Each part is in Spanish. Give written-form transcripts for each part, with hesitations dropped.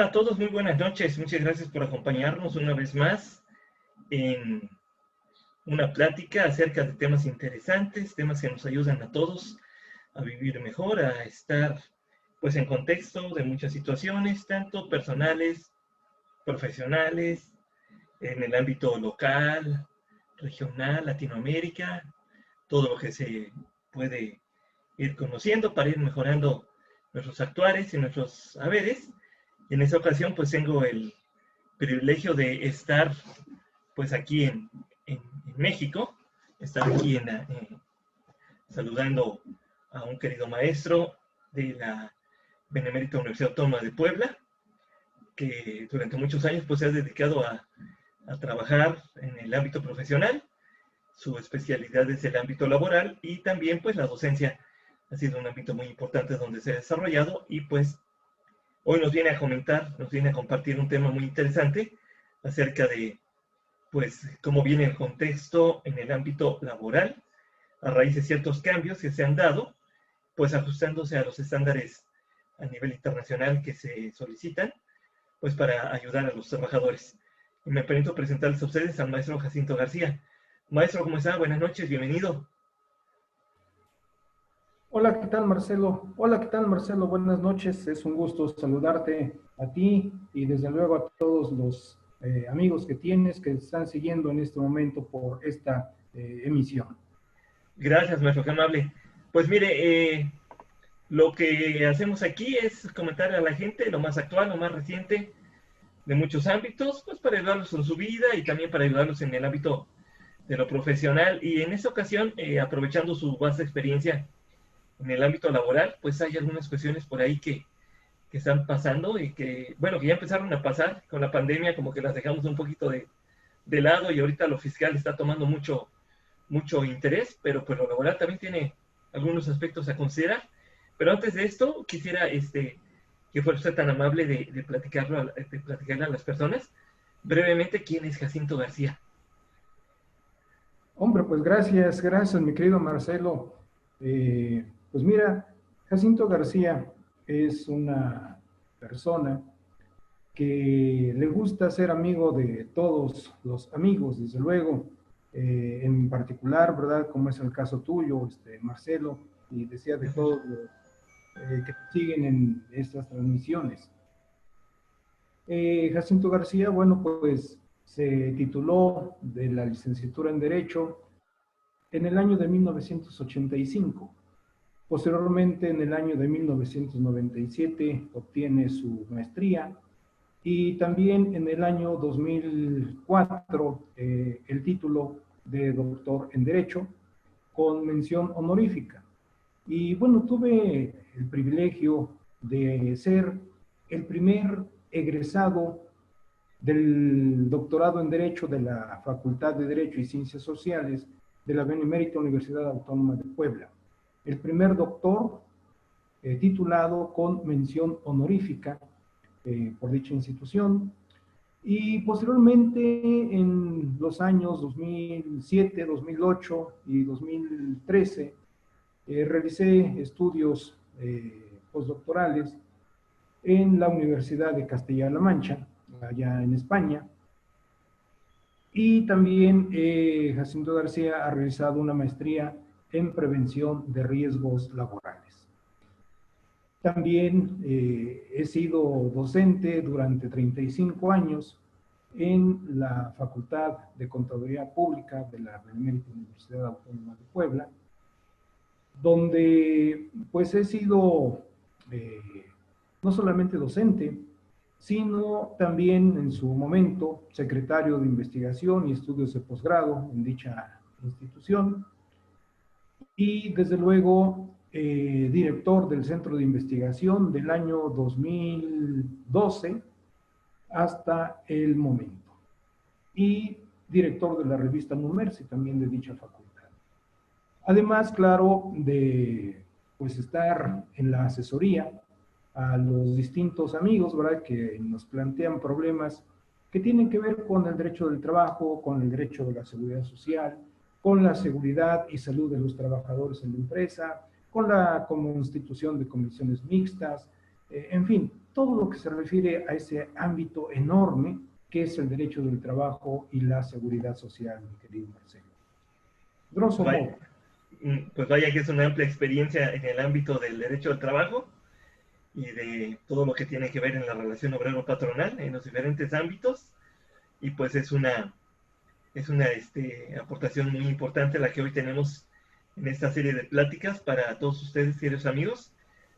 Hola a todos, muy buenas noches. Muchas gracias por acompañarnos una vez más en una plática acerca de temas interesantes, temas que nos ayudan a todos a vivir mejor, a estar pues en contexto de muchas situaciones, tanto personales, profesionales, en el ámbito local, regional, Latinoamérica, todo lo que se puede ir conociendo para ir mejorando nuestros actuares y nuestros saberes. En esta ocasión pues tengo el privilegio de estar pues aquí en México, estar aquí saludando a un querido maestro de la Benemérita Universidad Autónoma de Puebla, que durante muchos años pues se ha dedicado a trabajar en el ámbito profesional. Su especialidad es el ámbito laboral y también pues la docencia ha sido un ámbito muy importante donde se ha desarrollado y pues hoy nos viene a comentar, nos viene a compartir un tema muy interesante acerca de pues cómo viene el contexto en el ámbito laboral a raíz de ciertos cambios que se han dado, pues ajustándose a los estándares a nivel internacional que se solicitan, pues para ayudar a los trabajadores. Y me permito presentarles a ustedes al maestro Jacinto García. Maestro, ¿cómo está? Buenas noches, bienvenido. Hola, ¿qué tal, Marcelo? Hola, ¿qué tal, Marcelo? Buenas noches. Es un gusto saludarte a ti y desde luego a todos los amigos que tienes que están siguiendo en este momento por esta emisión. Gracias, maestro, qué amable. Pues mire, lo que hacemos aquí es comentar a la gente lo más actual, lo más reciente de muchos ámbitos, pues para ayudarlos en su vida y también para ayudarlos en el ámbito de lo profesional. Y en esta ocasión, aprovechando su vasta experiencia en el ámbito laboral, pues hay algunas cuestiones por ahí que están pasando y que, bueno, que ya empezaron a pasar con la pandemia, como que las dejamos un poquito de lado y ahorita lo fiscal está tomando mucho interés, pero pues lo laboral también tiene algunos aspectos a considerar. Pero antes de esto, quisiera que fuera usted tan amable de platicarle a las personas brevemente quién es Jacinto García. Hombre, pues gracias, mi querido Marcelo. Pues mira, Jacinto García es una persona que le gusta ser amigo de todos los amigos, desde luego, en particular, ¿verdad? Como es el caso tuyo, Marcelo, y decía de todos los que siguen en estas transmisiones. Jacinto García, bueno, pues se tituló de la licenciatura en Derecho en el año de 1985. Posteriormente, en el año de 1997, obtiene su maestría y también en el año 2004 el título de doctor en Derecho con mención honorífica. Y bueno, tuve el privilegio de ser el primer egresado del doctorado en Derecho de la Facultad de Derecho y Ciencias Sociales de la Benemérita Universidad Autónoma de Puebla. El primer doctor titulado con mención honorífica por dicha institución. Y posteriormente, en los años 2007, 2008 y 2013, realicé estudios postdoctorales en la Universidad de Castilla-La Mancha, allá en España. Y también Jacinto García ha realizado una maestría en prevención de riesgos laborales. También he sido docente durante 35 años en la Facultad de Contaduría Pública de la Benemérita Universidad Autónoma de Puebla, donde pues he sido no solamente docente, sino también en su momento secretario de investigación y estudios de posgrado en dicha institución y desde luego director del centro de investigación del año 2012 hasta el momento y director de la revista Numersi también de dicha facultad. Además, claro, de pues estar en la asesoría a los distintos amigos, ¿verdad?, que nos plantean problemas que tienen que ver con el derecho del trabajo, con el derecho de la seguridad social, con la seguridad y salud de los trabajadores en la empresa, con la constitución de comisiones mixtas, en fin, todo lo que se refiere a ese ámbito enorme que es el derecho del trabajo y la seguridad social, mi querido Marcelo. Grosso modo. Pues vaya que es una amplia experiencia en el ámbito del derecho al trabajo y de todo lo que tiene que ver en la relación obrero-patronal en los diferentes ámbitos. Y pues es una aportación muy importante la que hoy tenemos en esta serie de pláticas para todos ustedes, queridos amigos,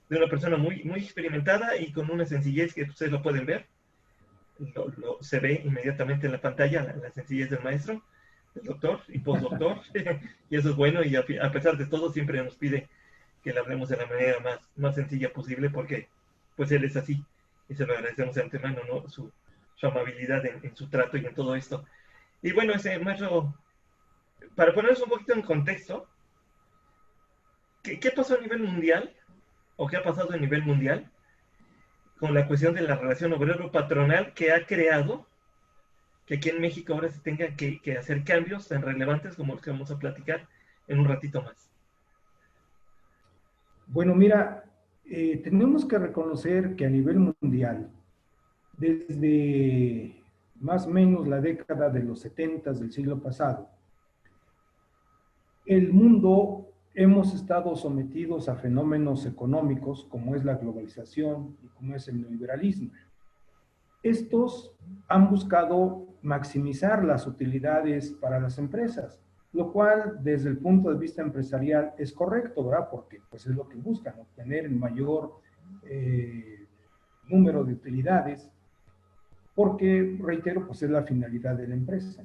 de una persona muy, muy experimentada y con una sencillez que ustedes lo pueden ver. Se ve inmediatamente en la pantalla la sencillez del maestro, del doctor y postdoctor, y eso es bueno, y a pesar de todo siempre nos pide que le hablemos de la manera más sencilla posible, porque pues él es así, y se lo agradecemos de antemano, ¿no? Su amabilidad en su trato y en todo esto. Y bueno, ese maestro, para ponernos un poquito en contexto, ¿qué pasó a nivel mundial? ¿O qué ha pasado a nivel mundial con la cuestión de la relación obrero-patronal que ha creado que aquí en México ahora se tenga que hacer cambios tan relevantes como los que vamos a platicar en un ratito más? Bueno, mira, tenemos que reconocer que a nivel mundial, desde más o menos la década de los 70 del siglo pasado, el mundo hemos estado sometidos a fenómenos económicos como es la globalización y como es el neoliberalismo. Estos han buscado maximizar las utilidades para las empresas, lo cual desde el punto de vista empresarial es correcto, ¿verdad? Porque pues es lo que buscan, obtener el mayor número de utilidades, porque, reitero, pues es la finalidad de la empresa.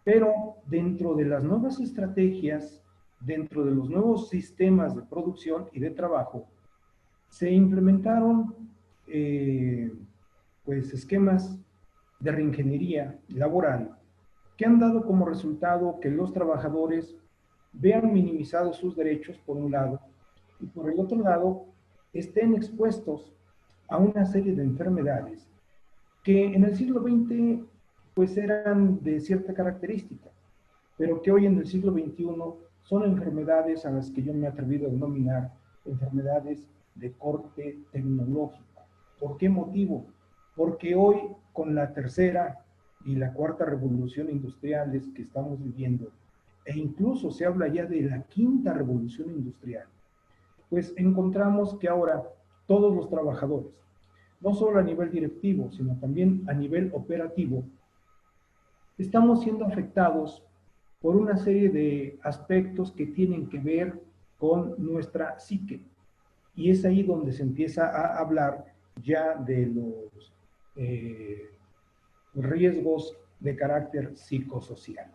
Pero dentro de las nuevas estrategias, dentro de los nuevos sistemas de producción y de trabajo, se implementaron pues esquemas de reingeniería laboral que han dado como resultado que los trabajadores vean minimizados sus derechos por un lado y por el otro lado estén expuestos a una serie de enfermedades que en el siglo XX pues eran de cierta característica, pero que hoy en el siglo XXI son enfermedades a las que yo me he atrevido a denominar enfermedades de corte tecnológico. ¿Por qué motivo? Porque hoy, con la tercera y la cuarta revolución industriales que estamos viviendo, e incluso se habla ya de la quinta revolución industrial, pues encontramos que ahora todos los trabajadores, no solo a nivel directivo, sino también a nivel operativo, estamos siendo afectados por una serie de aspectos que tienen que ver con nuestra psique. Y es ahí donde se empieza a hablar ya de los riesgos de carácter psicosocial.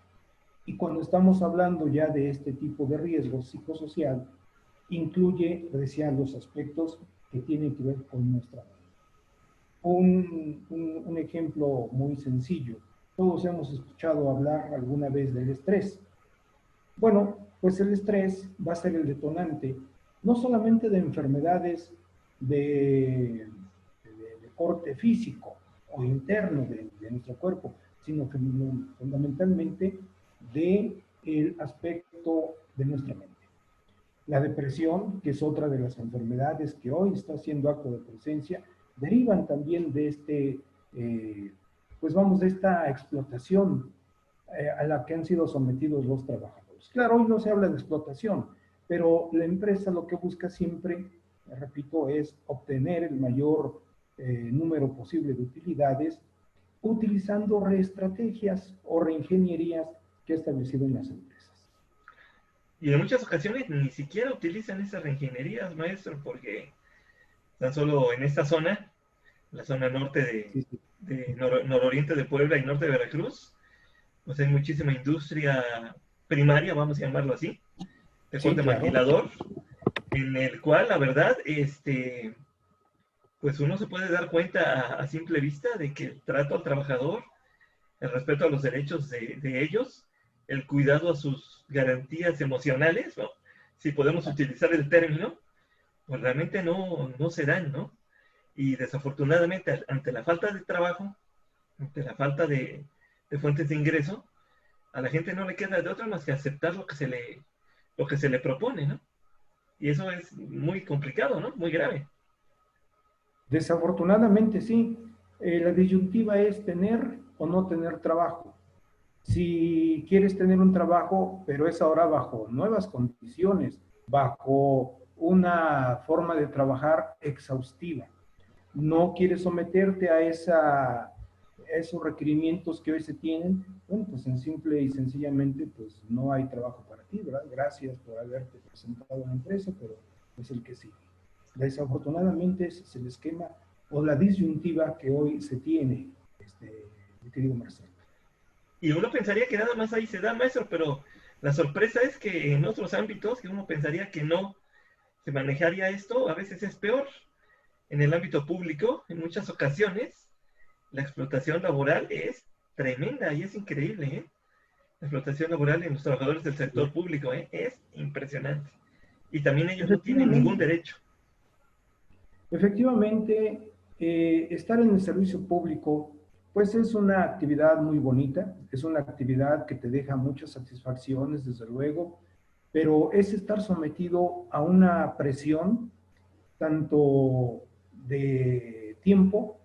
Y cuando estamos hablando ya de este tipo de riesgos psicosocial, incluye, decía, los aspectos que tienen que ver con nuestra mente. Un ejemplo muy sencillo. Todos hemos escuchado hablar alguna vez del estrés. Bueno, pues el estrés va a ser el detonante no solamente de enfermedades de corte físico o interno de nuestro cuerpo, sino fundamentalmente del aspecto de nuestra mente. La depresión, que es otra de las enfermedades que hoy está haciendo acto de presencia, derivan también de pues vamos, de esta explotación a la que han sido sometidos los trabajadores. Claro, hoy no se habla de explotación, pero la empresa lo que busca siempre, repito, es obtener el mayor número posible de utilidades utilizando reestrategias o reingenierías que ha establecido en las empresas. Y en muchas ocasiones ni siquiera utilizan esas reingenierías, maestro, porque tan solo en esta zona, la zona norte de nororiente de Puebla y norte de Veracruz, pues hay muchísima industria primaria, vamos a llamarlo así, de corte maquilador, en el cual, la verdad, pues uno se puede dar cuenta a simple vista de que el trato al trabajador, el respeto a los derechos de ellos, el cuidado a sus garantías emocionales, ¿no? Si podemos utilizar el término, pues realmente no se dan, ¿no? Y desafortunadamente, ante la falta de trabajo, ante la falta de fuentes de ingreso, a la gente no le queda de otra más que aceptar lo que se le propone, ¿no? Y eso es muy complicado, ¿no? Muy grave. Desafortunadamente sí. La disyuntiva es tener o no tener trabajo. Si quieres tener un trabajo, pero es ahora bajo nuevas condiciones, bajo una forma de trabajar exhaustiva, no quieres someterte a esos requerimientos que hoy se tienen, bueno, pues en simple y sencillamente, pues no hay trabajo para ti, ¿verdad? Gracias por haberte presentado a la empresa, pero es el que sigue. Desafortunadamente ese es el esquema o la disyuntiva que hoy se tiene, mi querido Marcelo. Y uno pensaría que nada más ahí se da, maestro, pero la sorpresa es que en otros ámbitos que uno pensaría que no se manejaría esto, a veces es peor. En el ámbito público, en muchas ocasiones, la explotación laboral es tremenda y es increíble, ¿eh? La explotación laboral en los trabajadores del sector público, ¿eh? Es impresionante. Y también ellos no tienen ningún Efectivamente, derecho. efectivamente, estar en el servicio público, pues es una actividad muy bonita, es una actividad que te deja muchas satisfacciones, desde luego, pero es estar sometido a una presión, tanto de tiempo,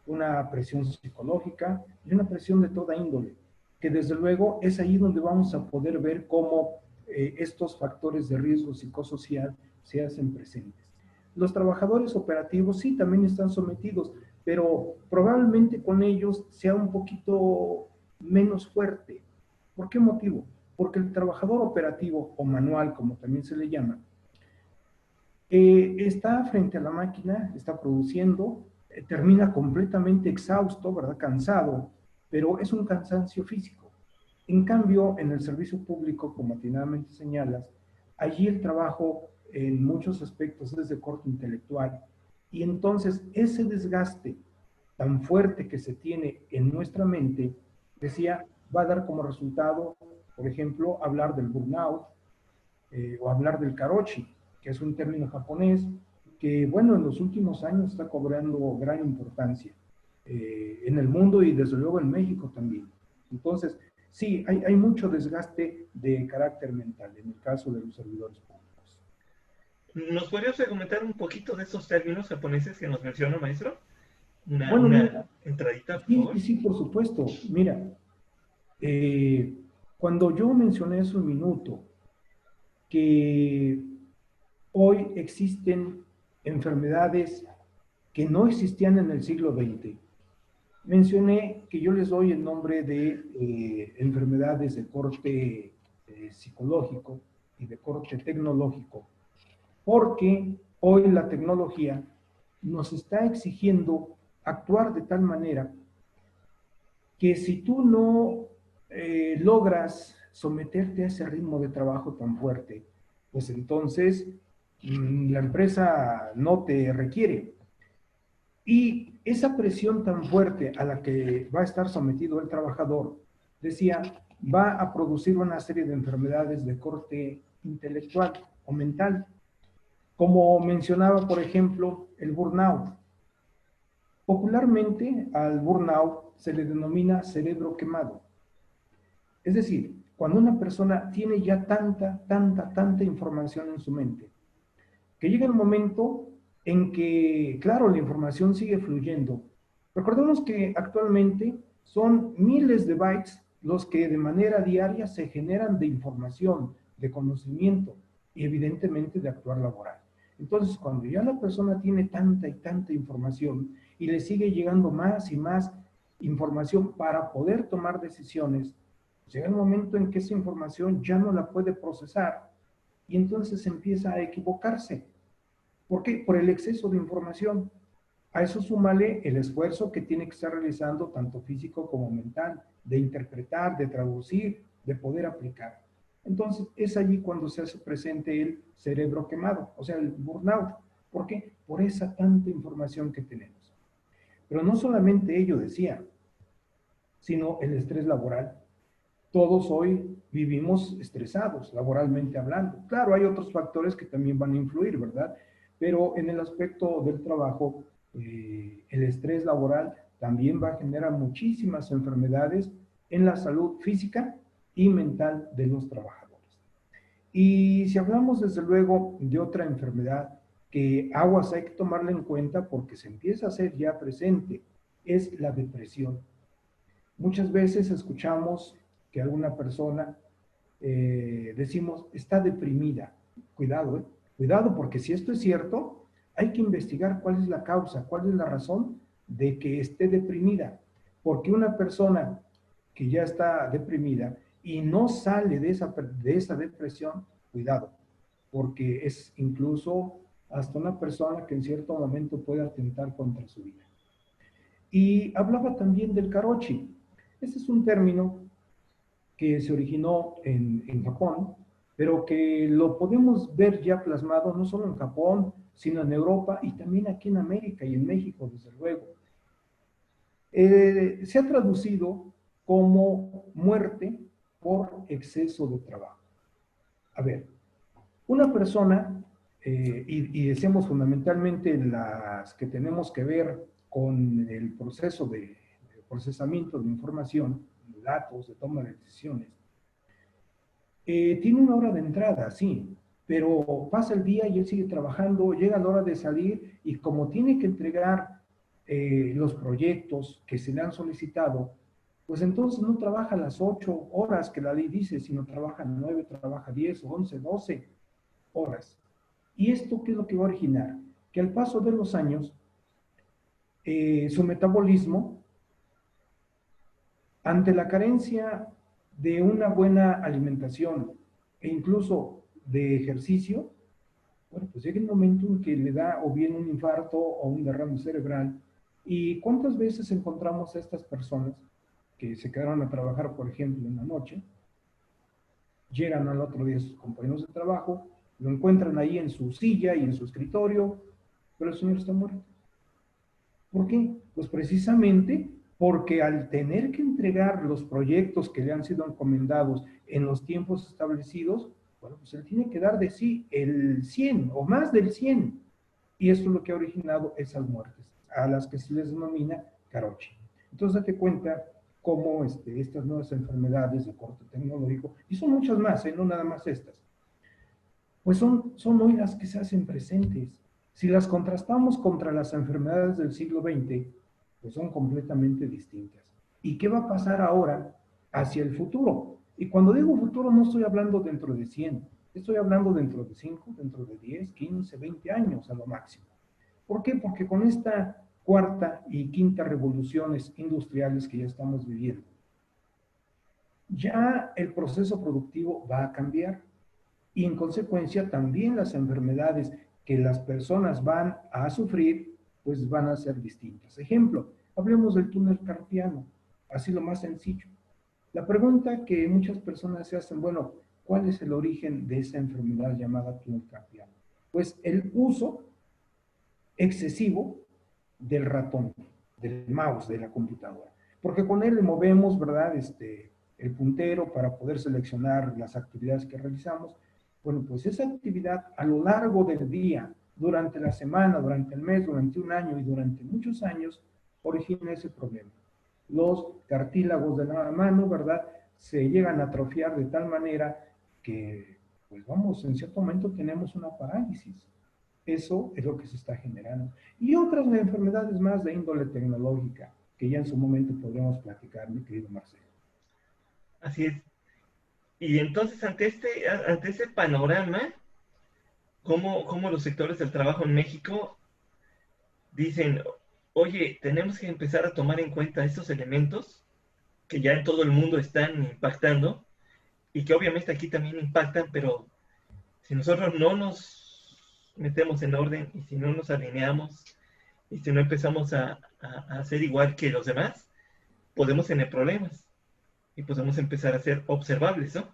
una presión psicológica y una presión de toda índole, que desde luego es ahí donde vamos a poder ver cómo estos factores de riesgo psicosocial se hacen presentes. Los trabajadores operativos sí también están sometidos, pero probablemente con ellos sea un poquito menos fuerte. ¿Por qué motivo? Porque el trabajador operativo o manual, como también se le llama, está frente a la máquina, está produciendo, termina completamente exhausto, ¿verdad? Cansado, pero es un cansancio físico. En cambio, en el servicio público, como atinadamente señalas, allí el trabajo en muchos aspectos es de corte intelectual y entonces ese desgaste tan fuerte que se tiene en nuestra mente, decía, va a dar como resultado, por ejemplo, hablar del burnout, o hablar del karoshi, que es un término japonés que, bueno, en los últimos años está cobrando gran importancia en el mundo y desde luego en México también. Entonces, sí, hay mucho desgaste de carácter mental en el caso de los servidores públicos. ¿Nos podrías comentar un poquito de esos términos japoneses que nos menciona, maestro? Bueno, Una mira, entradita, por sí, favor. sí, sí, por supuesto. Mira, eh, cuando yo mencioné hace un minuto que hoy existen enfermedades que no existían en el siglo XX. Mencioné que yo les doy el nombre de enfermedades de corte psicológico y de corte tecnológico, porque hoy la tecnología nos está exigiendo actuar de tal manera que si tú no logras someterte a ese ritmo de trabajo tan fuerte, pues entonces la empresa no te requiere. Y esa presión tan fuerte a la que va a estar sometido el trabajador, decía, va a producir una serie de enfermedades de corte intelectual o mental, como mencionaba, por ejemplo, el burnout. Popularmente al burnout se le denomina cerebro quemado. Es decir, cuando una persona tiene ya tanta información en su mente, que llega el momento en que, claro, la información sigue fluyendo. Recordemos que actualmente son miles de bytes los que de manera diaria se generan de información, de conocimiento y evidentemente de actuar laboral. Entonces, cuando ya la persona tiene tanta y tanta información y le sigue llegando más y más información para poder tomar decisiones, llega el momento en que esa información ya no la puede procesar y entonces empieza a equivocarse. ¿Por qué? Por el exceso de información. A eso súmale el esfuerzo que tiene que estar realizando tanto físico como mental, de interpretar, de traducir, de poder aplicar. Entonces, es allí cuando se hace presente el cerebro quemado, o sea, el burnout. ¿Por qué? Por esa tanta información que tenemos. Pero no solamente ello decía, sino el estrés laboral. Todos hoy vivimos estresados, laboralmente hablando. Claro, hay otros factores que también van a influir, ¿verdad? Pero en el aspecto del trabajo, el estrés laboral también va a generar muchísimas enfermedades en la salud física y mental de los trabajadores. Y si hablamos desde luego de otra enfermedad que aguas hay que tomarla en cuenta porque se empieza a hacer ya presente, es la depresión. Muchas veces escuchamos que alguna persona decimos está deprimida. Cuidado, cuidado, porque si esto es cierto, hay que investigar cuál es la causa, cuál es la razón de que esté deprimida. Porque una persona que ya está deprimida y no sale de esa depresión, cuidado, porque es incluso hasta una persona que en cierto momento puede atentar contra su vida. Y hablaba también del karoshi. Este es un término que se originó en Japón, pero que lo podemos ver ya plasmado no solo en Japón, sino en Europa y también aquí en América y en México, desde luego. Se ha traducido como muerte por exceso de trabajo. A ver, una persona, y decimos fundamentalmente las que tenemos que ver con el proceso de procesamiento de información, de datos, de toma de decisiones, tiene una hora de entrada, sí, pero pasa el día y él sigue trabajando, llega la hora de salir y como tiene que entregar los proyectos que se le han solicitado, pues entonces no trabaja las 8 horas que la ley dice, sino trabaja 9, trabaja 10, 11, 12 horas. ¿Y esto qué es lo que va a originar? Que al paso de los años, su metabolismo, ante la carencia de una buena alimentación e incluso de ejercicio, bueno, pues llega el momento en que le da o bien un infarto o un derrame cerebral. ¿Y cuántas veces encontramos a estas personas que se quedaron a trabajar, por ejemplo, en la noche, llegan al otro día sus compañeros de trabajo, lo encuentran ahí en su silla y en su escritorio, pero el señor está muerto? ¿Por qué? Pues precisamente porque al tener que entregar los proyectos que le han sido encomendados en los tiempos establecidos, bueno, pues él tiene que dar de sí el 100 o más del 100. Y esto es lo que ha originado esas muertes, a las que se les denomina karoshi. Entonces, date cuenta cómo estas nuevas enfermedades de corte tecnológico, y son muchas más, no nada más estas, pues son hoy las que se hacen presentes. Si las contrastamos contra las enfermedades del siglo XX, pues son completamente distintas. ¿Y qué va a pasar ahora hacia el futuro? Y cuando digo futuro no estoy hablando dentro de 100, estoy hablando dentro de 5, dentro de 10, 15, 20 años a lo máximo. ¿Por qué? Porque con esta cuarta y quinta revoluciones industriales que ya estamos viviendo, ya el proceso productivo va a cambiar y en consecuencia también las enfermedades que las personas van a sufrir, pues van a ser distintas. Ejemplo, hablemos del túnel carpiano, así lo más sencillo. La pregunta que muchas personas se hacen, bueno, ¿cuál es el origen de esa enfermedad llamada túnel carpiano? Pues el uso excesivo del ratón, del mouse, de la computadora. Porque con él le movemos, ¿verdad? El puntero para poder seleccionar las actividades que realizamos. Bueno, pues esa actividad a lo largo del día, durante la semana, durante el mes, durante un año y durante muchos años, origina ese problema. Los cartílagos de la mano, ¿verdad? Se llegan a atrofiar de tal manera que, pues vamos, en cierto momento tenemos una parálisis. Eso es lo que se está generando. Y otras enfermedades más de índole tecnológica, que ya en su momento podríamos platicar, mi querido Marcelo. Así es. Y entonces, ante este panorama, ¿cómo los sectores del trabajo en México dicen, oye, tenemos que empezar a tomar en cuenta estos elementos que ya en todo el mundo están impactando y que obviamente aquí también impactan, pero si nosotros no nos metemos en orden y si no nos alineamos y si no empezamos a hacer igual que los demás, podemos tener problemas y podemos empezar a ser observables, ¿no?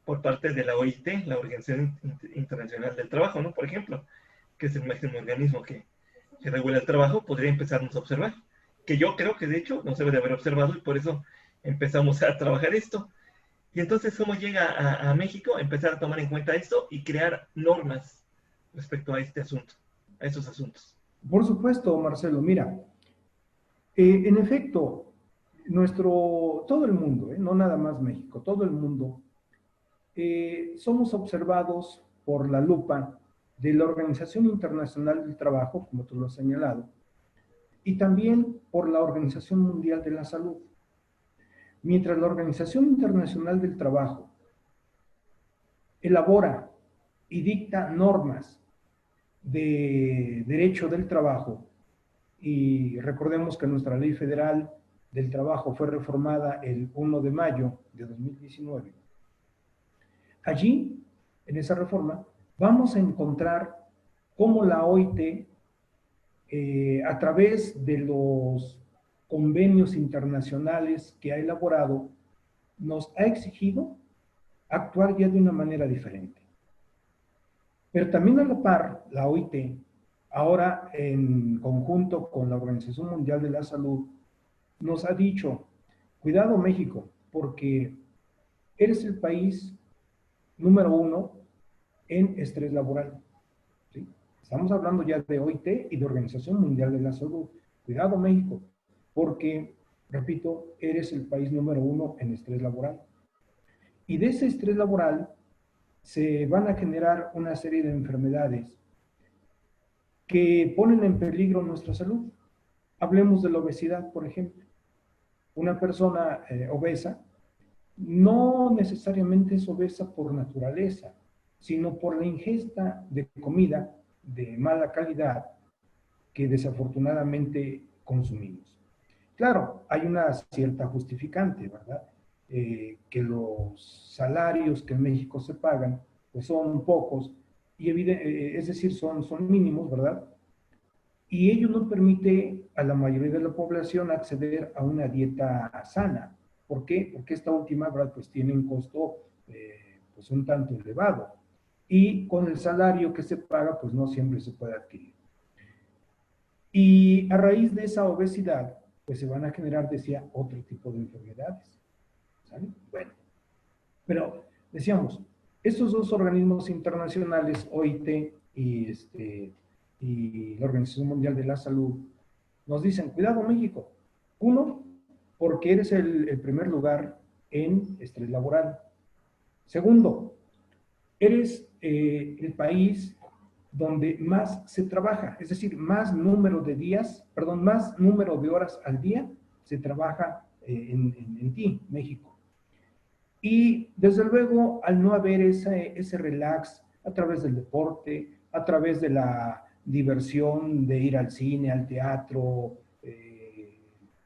Por parte de la OIT, la Organización Internacional del Trabajo, ¿no? Por ejemplo, que es el máximo organismo que regula el trabajo, podría empezarnos a observar. Que yo creo que de hecho nos debe de haber observado y por eso empezamos a trabajar esto. Y entonces, ¿cómo llega a México? Empezar a tomar en cuenta esto y crear normas respecto a este asunto, a estos asuntos. Por supuesto, Marcelo, mira, en efecto, todo el mundo, no nada más México, todo el mundo, somos observados por la lupa de la Organización Internacional del Trabajo, como tú lo has señalado, y también por la Organización Mundial de la Salud. Mientras la Organización Internacional del Trabajo elabora y dicta normas de derecho del trabajo, y recordemos que nuestra ley federal del trabajo fue reformada el 1 de mayo de 2019, allí, en esa reforma, vamos a encontrar cómo la OIT, a través de los convenios internacionales que ha elaborado, nos ha exigido actuar ya de una manera diferente. Pero también a la par, la OIT, ahora en conjunto con la Organización Mundial de la Salud, nos ha dicho, cuidado México, porque eres el país número 1 en estrés laboral. ¿Sí? Estamos hablando ya de OIT y de Organización Mundial de la Salud. Cuidado México, porque, repito, eres el país número 1 en estrés laboral. Y de ese estrés laboral se van a generar una serie de enfermedades que ponen en peligro nuestra salud. Hablemos de la obesidad, por ejemplo. Una persona obesa no necesariamente es obesa por naturaleza, sino por la ingesta de comida de mala calidad que desafortunadamente consumimos. Claro, hay una cierta justificante, ¿verdad? Que los salarios que en México se pagan, pues son pocos, y es decir, son mínimos, ¿verdad? Y ello no permite a la mayoría de la población acceder a una dieta sana. ¿Por qué? Porque esta última, ¿verdad? Pues tiene un costo pues un tanto elevado. Y con el salario que se paga, pues no siempre se puede adquirir. Y a raíz de esa obesidad, pues se van a generar, decía, otro tipo de enfermedades. ¿Sale? Bueno, pero decíamos, estos dos organismos internacionales, OIT y la Organización Mundial de la Salud, nos dicen, cuidado México. Uno, porque eres el primer lugar en estrés laboral. Segundo, eres el país donde más se trabaja, es decir, más número de días, perdón, más número de horas al día se trabaja en ti, México. Y desde luego, al no haber ese relax a través del deporte, a través de la diversión de ir al cine, al teatro,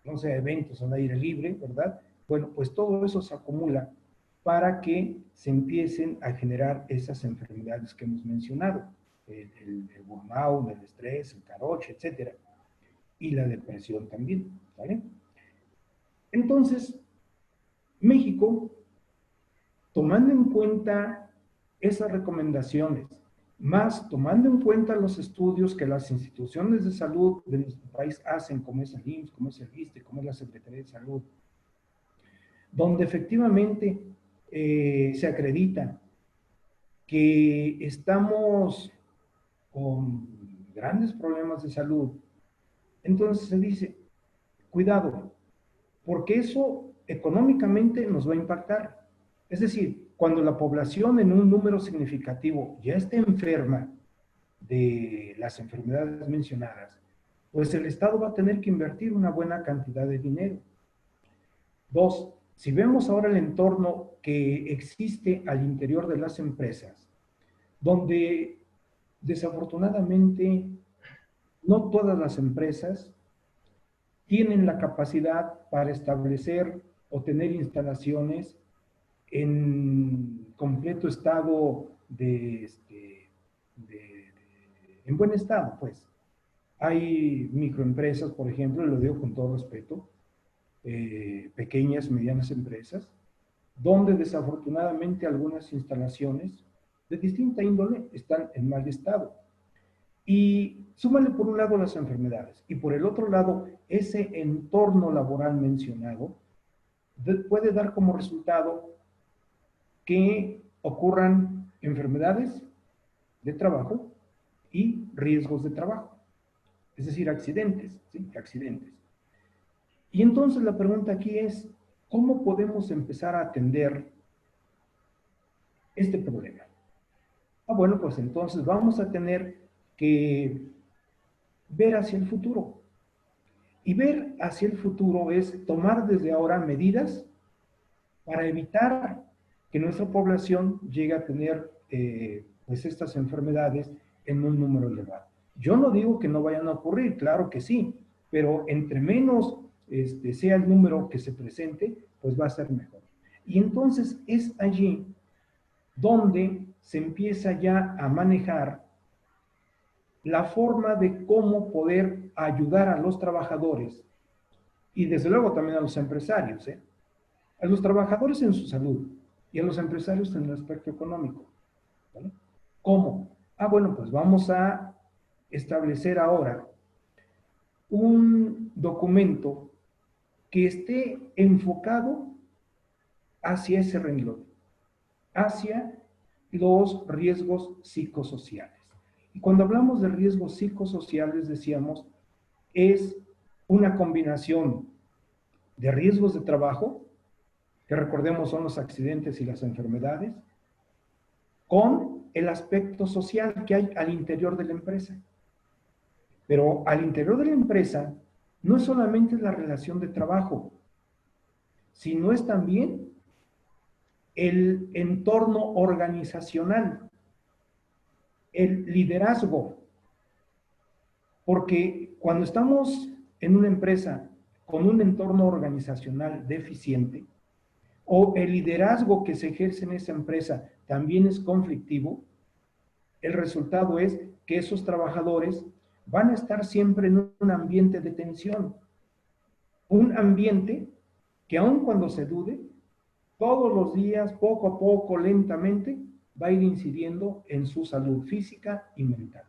no sé, eventos al aire libre, ¿verdad? Bueno, pues todo eso se acumula para que se empiecen a generar esas enfermedades que hemos mencionado, el burnout, el estrés, el caroche, etcétera, y la depresión también, ¿vale? Entonces, México, tomando en cuenta esas recomendaciones, más tomando en cuenta los estudios que las instituciones de salud de nuestro país hacen, como es el IMSS, como es el ISSSTE, como es la Secretaría de Salud, donde efectivamente se acredita que estamos con grandes problemas de salud, entonces se dice, cuidado, porque eso económicamente nos va a impactar. Es decir, cuando la población en un número significativo ya esté enferma de las enfermedades mencionadas, pues el Estado va a tener que invertir una buena cantidad de dinero. Dos, si vemos ahora el entorno que existe al interior de las empresas, donde desafortunadamente no todas las empresas tienen la capacidad para establecer o tener instalaciones en completo estado en buen estado, pues. Hay microempresas, por ejemplo, y lo digo con todo respeto, pequeñas, medianas empresas, donde desafortunadamente algunas instalaciones de distinta índole están en mal estado. Y súmale por un lado las enfermedades y por el otro lado ese entorno laboral mencionado puede dar como resultado que ocurran enfermedades de trabajo y riesgos de trabajo, es decir, accidentes, ¿sí? Accidentes. Y entonces la pregunta aquí es, ¿cómo podemos empezar a atender este problema? bueno, pues entonces vamos a tener que ver hacia el futuro. Y ver hacia el futuro es tomar desde ahora medidas para evitar que nuestra población llegue a tener pues estas enfermedades en un número elevado. Yo no digo que no vayan a ocurrir, claro que sí, pero entre menos sea el número que se presente, pues va a ser mejor. Y entonces es allí donde se empieza ya a manejar la forma de cómo poder ayudar a los trabajadores y desde luego también a los empresarios, a los trabajadores en su salud y a los empresarios en el aspecto económico. ¿Vale? ¿Cómo? Bueno, pues vamos a establecer ahora un documento que esté enfocado hacia ese renglón, hacia los riesgos psicosociales. Y cuando hablamos de riesgos psicosociales, decíamos, es una combinación de riesgos de trabajo, que recordemos son los accidentes y las enfermedades, con el aspecto social que hay al interior de la empresa. Pero al interior de la empresa no es solamente la relación de trabajo, sino es también el entorno organizacional, el liderazgo. Porque cuando estamos en una empresa con un entorno organizacional deficiente, o el liderazgo que se ejerce en esa empresa también es conflictivo, el resultado es que esos trabajadores van a estar siempre en un ambiente de tensión, un ambiente que aun cuando se dude, todos los días, poco a poco, lentamente, va a ir incidiendo en su salud física y mental.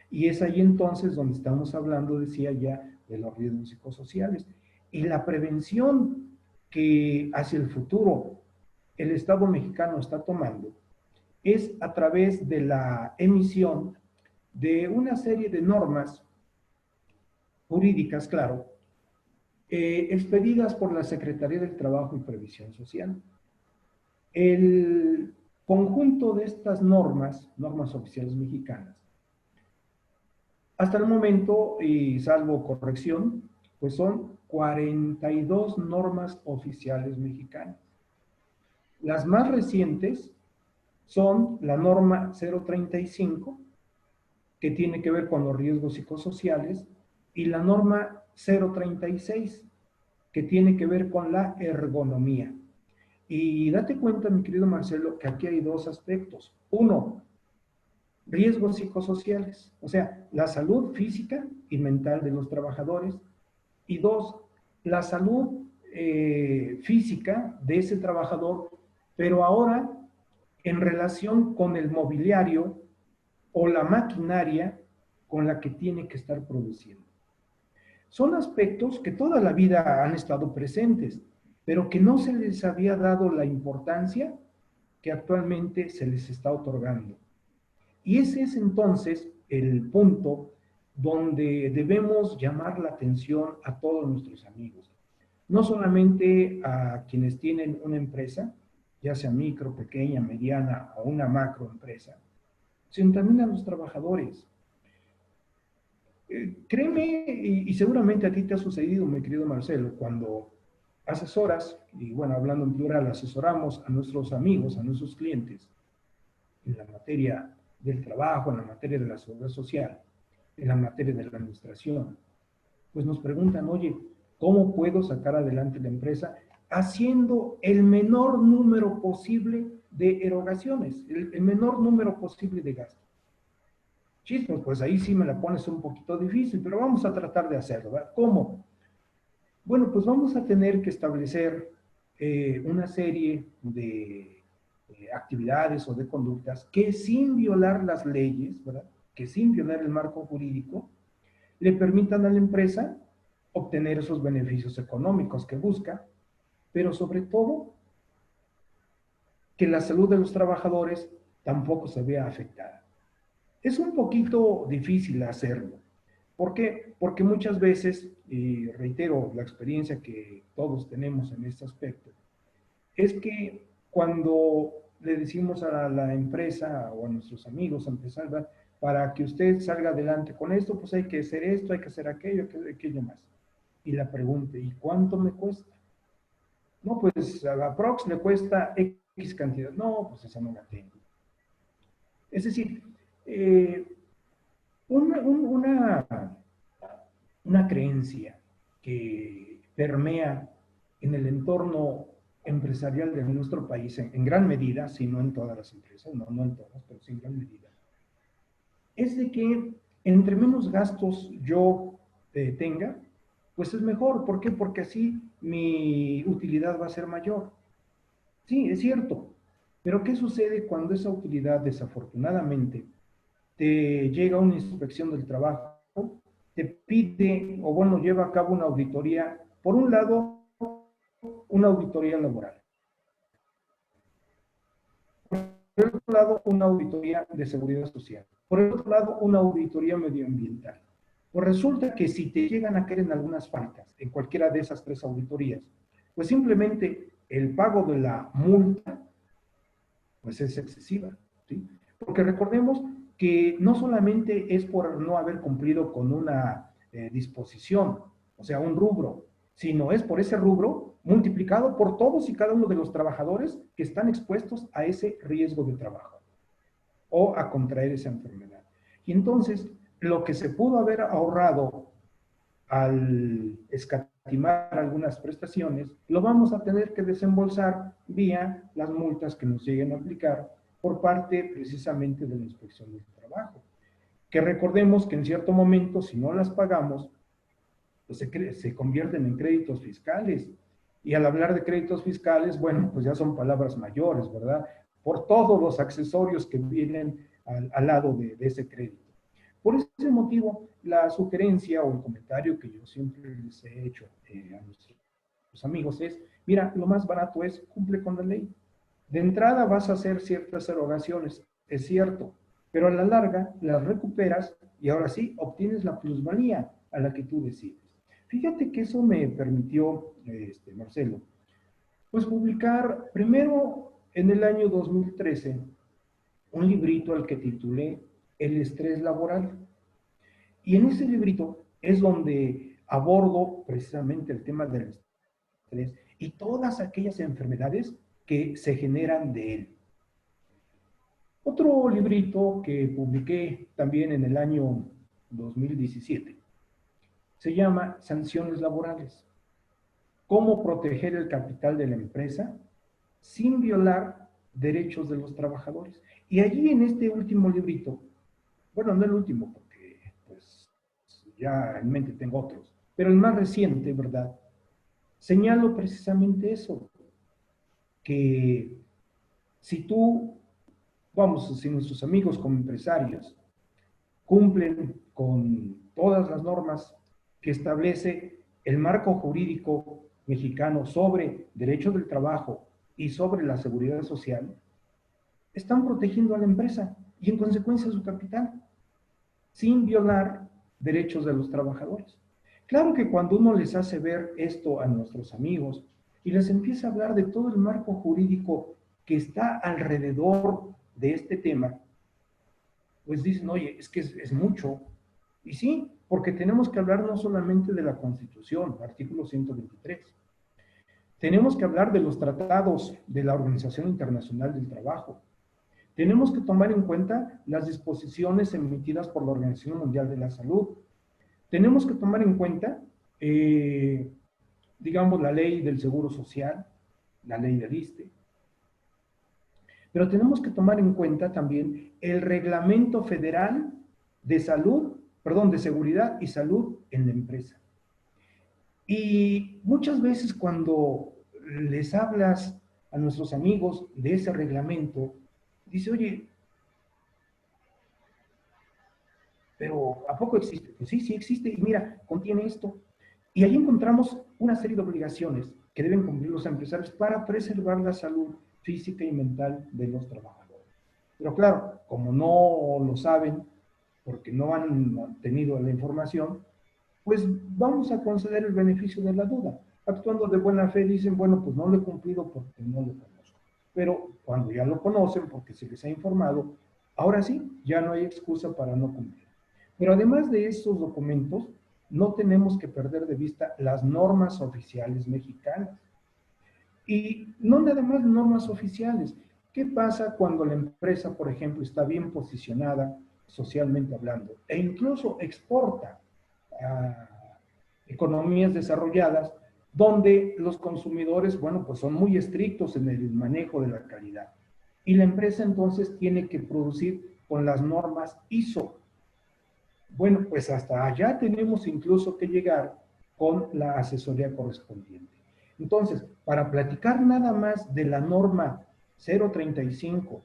Y es ahí entonces donde estamos hablando, decía ya, de los riesgos psicosociales. Y la prevención que hacia el futuro el Estado mexicano está tomando es a través de la emisión de una serie de normas jurídicas, claro, expedidas por la Secretaría del Trabajo y Previsión Social. El conjunto de estas normas, normas oficiales mexicanas, hasta el momento, y salvo corrección, pues son 42 normas oficiales mexicanas. Las más recientes son la norma 035, que tiene que ver con los riesgos psicosociales, y la norma 036, que tiene que ver con la ergonomía. Y date cuenta, mi querido Marcelo, que aquí hay dos aspectos. Uno, riesgos psicosociales, o sea, la salud física y mental de los trabajadores. Y dos, la salud física de ese trabajador, pero ahora en relación con el mobiliario o la maquinaria con la que tiene que estar produciendo. Son aspectos que toda la vida han estado presentes, pero que no se les había dado la importancia que actualmente se les está otorgando. Y ese es entonces el punto donde debemos llamar la atención a todos nuestros amigos. No solamente a quienes tienen una empresa, ya sea micro, pequeña, mediana o una macroempresa, sino también a los trabajadores. Créeme, y seguramente a ti te ha sucedido, mi querido Marcelo, cuando asesoras, y bueno, hablando en plural, asesoramos a nuestros amigos, a nuestros clientes, en la materia del trabajo, en la materia de la seguridad social, en la materia de la administración, pues nos preguntan, oye, ¿cómo puedo sacar adelante la empresa haciendo el menor número posible de erogaciones, el menor número posible de gastos? Chispas, pues ahí sí me la pones un poquito difícil, pero vamos a tratar de hacerlo, ¿verdad? ¿Cómo? Bueno, pues vamos a tener que establecer una serie de actividades o de conductas que sin violar las leyes, ¿verdad? Que sin violar el marco jurídico, le permitan a la empresa obtener esos beneficios económicos que busca, pero sobre todo que la salud de los trabajadores tampoco se vea afectada. Es un poquito difícil hacerlo. ¿Por qué? Porque muchas veces, y reitero la experiencia que todos tenemos en este aspecto, es que cuando le decimos a la empresa o a nuestros amigos, a empezar, ¿verdad? Para que usted salga adelante con esto, pues hay que hacer esto, hay que hacer aquello, aquello más. Y la pregunta, ¿y cuánto me cuesta? No, pues a la Prox le cuesta X cantidad. No, pues esa no la tengo. Es decir, una, una creencia que permea en el entorno empresarial de nuestro país, en gran medida, si no en todas las empresas, no en todas, pero sí en gran medida, es de que entre menos gastos yo tenga, pues es mejor. ¿Por qué? Porque así mi utilidad va a ser mayor. Sí, es cierto. Pero ¿qué sucede cuando esa utilidad, desafortunadamente, te llega una inspección del trabajo, te pide, o bueno, lleva a cabo una auditoría, por un lado, una auditoría laboral, por el otro lado, una auditoría de seguridad social, por el otro lado, una auditoría medioambiental? Pues resulta que si te llegan a caer en algunas faltas, en cualquiera de esas tres auditorías, pues simplemente el pago de la multa, pues es excesiva, ¿sí? Porque recordemos que no solamente es por no haber cumplido con una disposición, o sea, un rubro, sino es por ese rubro multiplicado por todos y cada uno de los trabajadores que están expuestos a ese riesgo de trabajo o a contraer esa enfermedad. Y entonces, lo que se pudo haber ahorrado al escatimar algunas prestaciones, lo vamos a tener que desembolsar vía las multas que nos lleguen a aplicar por parte precisamente de la Inspección del Trabajo. Que recordemos que en cierto momento, si no las pagamos, pues se convierten en créditos fiscales. Y al hablar de créditos fiscales, bueno, pues ya son palabras mayores, ¿verdad? Por todos los accesorios que vienen al lado de ese crédito. Por ese motivo, la sugerencia o el comentario que yo siempre les he hecho a nuestros amigos es, mira, lo más barato es cumple con la ley. De entrada vas a hacer ciertas erogaciones, es cierto, pero a la larga las recuperas y ahora sí obtienes la plusvalía a la que tú decides. Fíjate que eso me permitió, Marcelo, pues publicar primero en el año 2013 un librito al que titulé El estrés laboral. Y en ese librito es donde abordo precisamente el tema del estrés y todas aquellas enfermedades que se generan de él. Otro librito que publiqué también en el año 2017 se llama Sanciones Laborales. Cómo proteger el capital de la empresa sin violar derechos de los trabajadores. Y allí en este último librito, bueno, no el último, porque pues ya en mente tengo otros, pero el más reciente, ¿verdad? Señalo precisamente eso, que si tú, vamos, si nuestros amigos como empresarios cumplen con todas las normas que establece el marco jurídico mexicano sobre derechos del trabajo y sobre la seguridad social, están protegiendo a la empresa y en consecuencia su capital, sin violar derechos de los trabajadores. Claro que cuando uno les hace ver esto a nuestros amigos y les empieza a hablar de todo el marco jurídico que está alrededor de este tema, pues dicen, oye, es que es mucho. Y sí, porque tenemos que hablar no solamente de la Constitución, artículo 123. Tenemos que hablar de los tratados de la Organización Internacional del Trabajo. Tenemos que tomar en cuenta las disposiciones emitidas por la Organización Mundial de la Salud. Tenemos que tomar en cuenta, digamos, la ley del Seguro Social, la ley del ISSSTE. Pero tenemos que tomar en cuenta también el Reglamento Federal de Salud, perdón, de Seguridad y Salud en la empresa. Y muchas veces cuando les hablas a nuestros amigos de ese reglamento, dice, oye, pero ¿a poco existe? Pues sí, sí existe, y mira, contiene esto. Y ahí encontramos una serie de obligaciones que deben cumplir los empresarios para preservar la salud física y mental de los trabajadores. Pero claro, como no lo saben, porque no han tenido la información, pues vamos a conceder el beneficio de la duda. Actuando de buena fe dicen, bueno, pues no lo he cumplido porque no lo conozco. pero cuando ya lo conocen, porque se les ha informado, ahora sí, ya no hay excusa para no cumplir. Pero además de estos documentos, no tenemos que perder de vista las normas oficiales mexicanas. Y no nada más normas oficiales. ¿Qué pasa cuando la empresa, por ejemplo, está bien posicionada socialmente hablando e incluso exporta a economías desarrolladas donde los consumidores, bueno, pues son muy estrictos en el manejo de la calidad? Y la empresa entonces tiene que producir con las normas ISO. Bueno, pues hasta allá tenemos incluso que llegar con la asesoría correspondiente. Entonces, para platicar nada más de la norma 035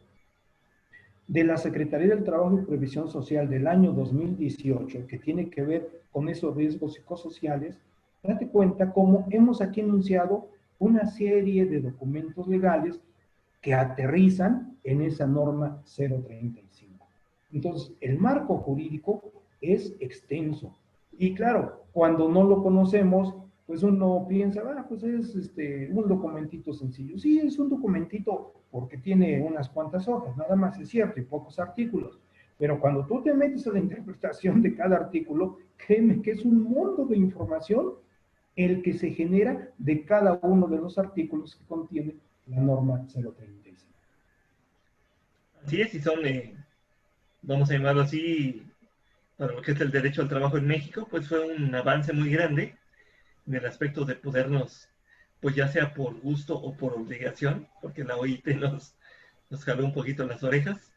de la Secretaría del Trabajo y Previsión Social del año 2018, que tiene que ver con esos riesgos psicosociales, date cuenta cómo hemos aquí enunciado una serie de documentos legales que aterrizan en esa norma 035. Entonces, el marco jurídico es extenso. Y claro, cuando no lo conocemos, pues uno piensa, pues es un documentito sencillo. Sí, es un documentito porque tiene unas cuantas hojas, nada más, es cierto, y pocos artículos. Pero cuando tú te metes a la interpretación de cada artículo, créeme que es un mundo de información el que se genera de cada uno de los artículos que contiene la norma 035. Así es, y son, vamos a llamarlo así, para lo que es el derecho al trabajo en México, pues fue un avance muy grande en el aspecto de podernos, pues ya sea por gusto o por obligación, porque la OIT nos jaló un poquito las orejas,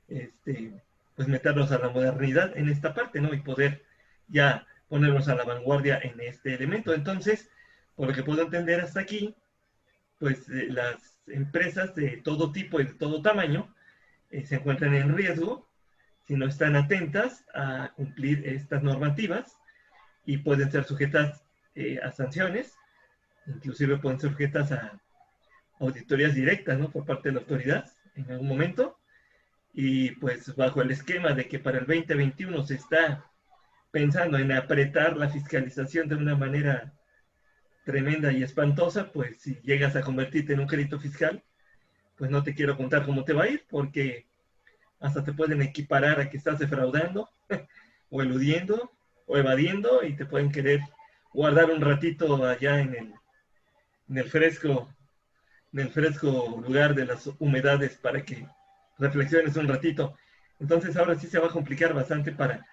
pues meternos a la modernidad en esta parte, ¿no? Y poder ya ponernos a la vanguardia en este elemento. Entonces, por lo que puedo entender hasta aquí, pues las empresas de todo tipo y de todo tamaño se encuentran en riesgo si no están atentas a cumplir estas normativas y pueden ser sujetas a sanciones, inclusive pueden ser sujetas a auditorías directas, ¿no? Por parte de la autoridad en algún momento. Y pues bajo el esquema de que para el 2021 se está pensando en apretar la fiscalización de una manera tremenda y espantosa, pues si llegas a convertirte en un crédito fiscal, pues no te quiero contar cómo te va a ir, porque hasta te pueden equiparar a que estás defraudando o eludiendo o evadiendo y te pueden querer guardar un ratito allá en el fresco, en el fresco lugar de las humedades para que reflexiones un ratito. Entonces ahora sí se va a complicar bastante para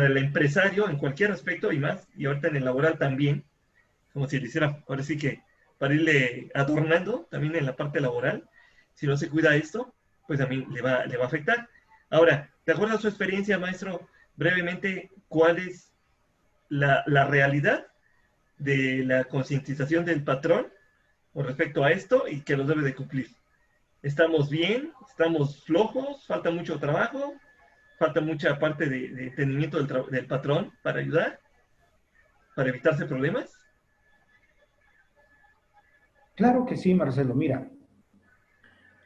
el empresario en cualquier aspecto y más, y ahorita en el laboral también, como si le hiciera, ahora sí que para irle adornando también en la parte laboral, si no se cuida esto, pues a mí le va a afectar. Ahora, de acuerdo a su experiencia, maestro, brevemente, ¿cuál es la realidad de la concientización del patrón con respecto a esto y que lo debe de cumplir? ¿Estamos bien? ¿Estamos flojos? ¿Falta mucho trabajo? ¿Falta mucha parte de entendimiento del patrón para ayudar? ¿Para evitarse problemas? Claro que sí, Marcelo. Mira,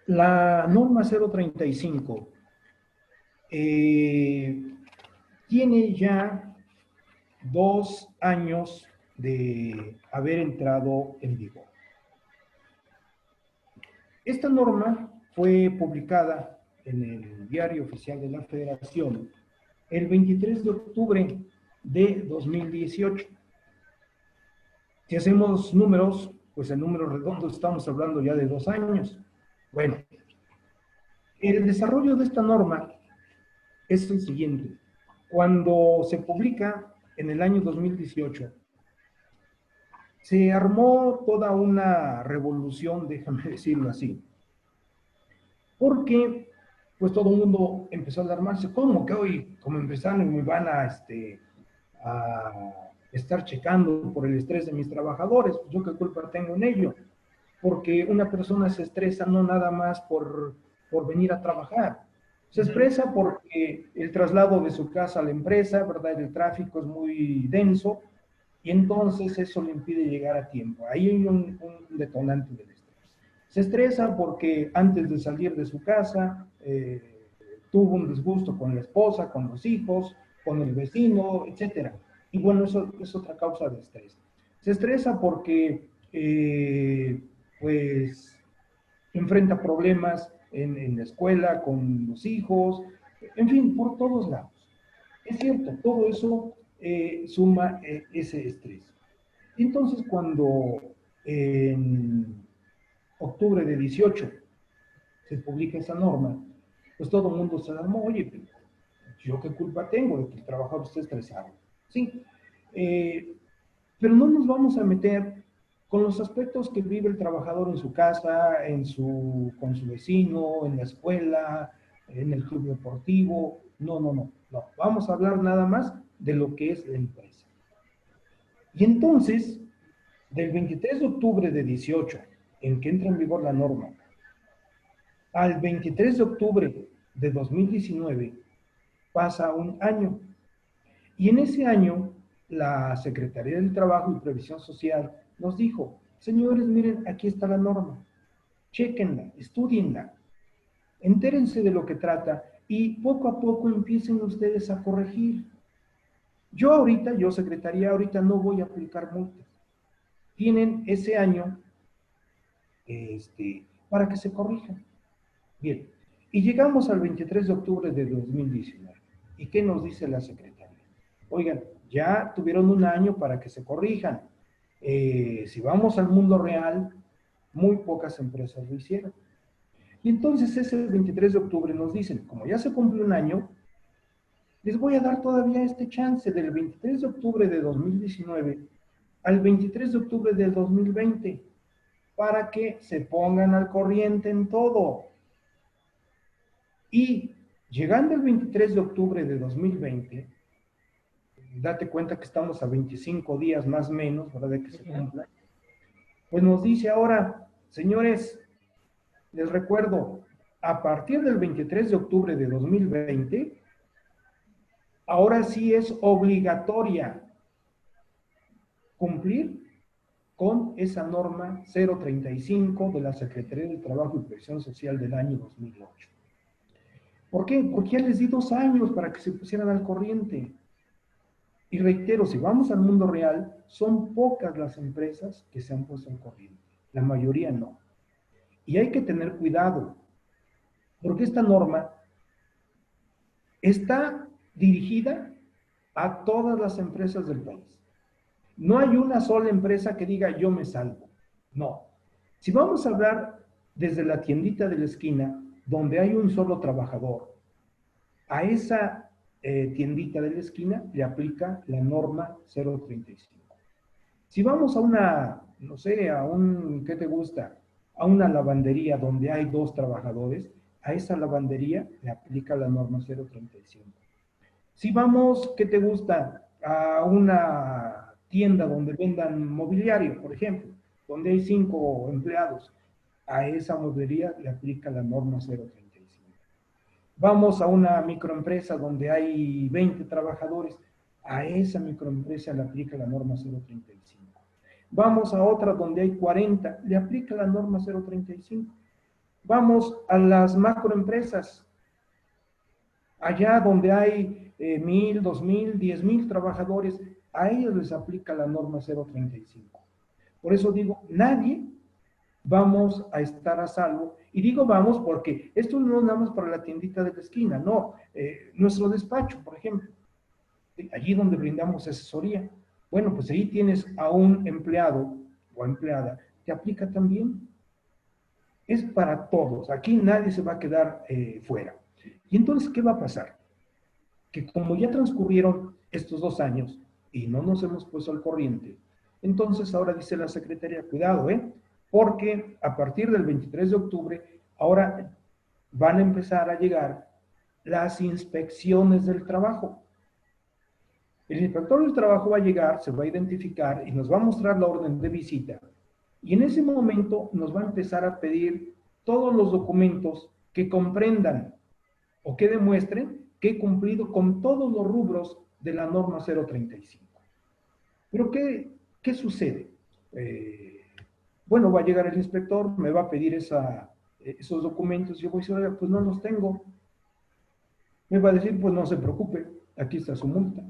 la norma 035 tiene ya 2 años de haber entrado en vigor. Esta norma fue publicada en el Diario Oficial de la Federación el 23 de octubre de 2018. Si hacemos números, pues en números redondos estamos hablando ya de 2 años. Bueno, el desarrollo de esta norma es el siguiente. Cuando se publica en el año 2018, se armó toda una revolución, déjame decirlo así, porque pues todo el mundo empezó a alarmarse. ¿Cómo que hoy, como empezaron, me van a estar checando por el estrés de mis trabajadores? Pues yo qué culpa tengo en ello, porque una persona se estresa no nada más por venir a trabajar, se expresa porque el traslado de su casa a la empresa, ¿verdad? El tráfico es muy denso y entonces eso le impide llegar a tiempo. Ahí hay un detonante del estrés. Se estresa porque antes de salir de su casa tuvo un disgusto con la esposa, con los hijos, con el vecino, etc. Y bueno, eso es otra causa de estrés. Se estresa porque, pues, enfrenta problemas en la escuela, con los hijos, en fin, por todos lados. Es cierto, todo eso suma ese estrés. Entonces, cuando en octubre de 18 se publica esa norma, pues todo el mundo se alarmó, oye, ¿yo qué culpa tengo de que el trabajador esté estresado? Sí, pero no nos vamos a meter con los aspectos que vive el trabajador en su casa, con su vecino, en la escuela, en el club deportivo. No, no, no, no. Vamos a hablar nada más de lo que es la empresa. Y entonces, del 23 de octubre de 18, en que entra en vigor la norma, al 23 de octubre de 2019, pasa un año. Y en ese año, la Secretaría del Trabajo y Previsión Social nos dijo, señores, miren, aquí está la norma, chéquenla, estudienla, entérense de lo que trata y poco a poco empiecen ustedes a corregir. Yo Secretaría, ahorita no voy a aplicar multas. Tienen ese año para que se corrijan. Bien, y llegamos al 23 de octubre de 2019. ¿Y qué nos dice la Secretaría? Oigan, ya tuvieron un año para que se corrijan. Si vamos al mundo real, muy pocas empresas lo hicieron. Y entonces ese 23 de octubre nos dicen, como ya se cumplió un año, les voy a dar todavía este chance del 23 de octubre de 2019 al 23 de octubre del 2020 para que se pongan al corriente en todo. Y llegando el 23 de octubre de 2020, date cuenta que estamos a 25 días más o menos, ¿verdad?, de que se cumpla, pues nos dice ahora, señores, les recuerdo, a partir del 23 de octubre de 2020, ahora sí es obligatoria cumplir con esa norma 035 de la Secretaría del Trabajo y Previsión Social del año 2008. ¿Por qué? Porque ya les di 2 años para que se pusieran al corriente. Y reitero, si vamos al mundo real, son pocas las empresas que se han puesto al corriente. La mayoría no. Y hay que tener cuidado, porque esta norma está dirigida a todas las empresas del país. No hay una sola empresa que diga yo me salvo. No. Si vamos a hablar desde la tiendita de la esquina, donde hay un solo trabajador, a esa tiendita de la esquina le aplica la norma 035. Si vamos a una, no sé, ¿qué te gusta? A una lavandería donde hay 2 trabajadores, a esa lavandería le aplica la norma 035. Si vamos, ¿qué te gusta? A una tienda donde vendan mobiliario, por ejemplo, donde hay 5 empleados, a esa mueblería le aplica la norma 035. Vamos a una microempresa donde hay 20 trabajadores, a esa microempresa le aplica la norma 035. Vamos a otra donde hay 40, le aplica la norma 035. Vamos a las macroempresas, allá donde hay 1,000, 2,000, 10,000 trabajadores, a ellos les aplica la norma 035. Por eso digo, nadie vamos a estar a salvo. Y digo vamos porque esto no es nada más para la tiendita de la esquina, no. Nuestro despacho, por ejemplo, allí donde brindamos asesoría, bueno, pues ahí tienes a un empleado o empleada, te aplica también. Es para todos, aquí nadie se va a quedar fuera. Y entonces, ¿qué va a pasar? Que como ya transcurrieron estos 2 años y no nos hemos puesto al corriente, entonces ahora dice la Secretaría, cuidado, porque a partir del 23 de octubre, ahora van a empezar a llegar las inspecciones del trabajo. El inspector del trabajo va a llegar, se va a identificar y nos va a mostrar la orden de visita. Y en ese momento nos va a empezar a pedir todos los documentos que comprendan o que demuestren que he cumplido con todos los rubros de la norma 035. Pero ¿qué sucede? Bueno, va a llegar el inspector, me va a pedir esos documentos, yo voy a decir, pues no los tengo. Me va a decir, pues no se preocupe, aquí está su multa.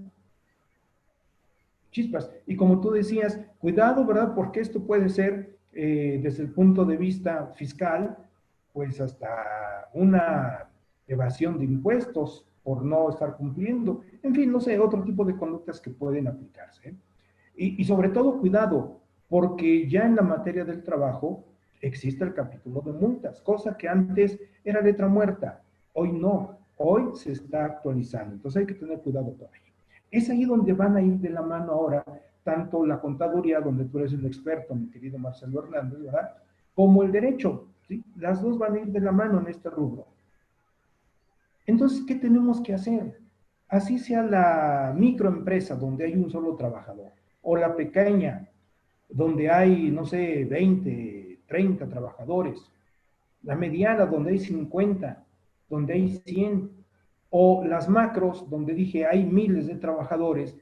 Chispas. Y como tú decías, cuidado, ¿verdad? Porque esto puede ser, desde el punto de vista fiscal, pues hasta una evasión de impuestos por no estar cumpliendo. En fin, no sé, otro tipo de conductas que pueden aplicarse. Y sobre todo, cuidado, porque ya en la materia del trabajo existe el capítulo de multas, cosa que antes era letra muerta, hoy no, hoy se está actualizando, entonces hay que tener cuidado por ahí. Es ahí donde van a ir de la mano ahora tanto la contaduría, donde tú eres el experto, mi querido Marcelo Hernández, ¿verdad? Como el derecho, ¿sí? Las dos van a ir de la mano en este rubro. Entonces, ¿qué tenemos que hacer? Así sea la microempresa donde hay un solo trabajador, o la pequeña, donde hay, no sé, 20, 30 trabajadores, la mediana donde hay 50, donde hay 100, o las macros donde dije hay miles de trabajadores.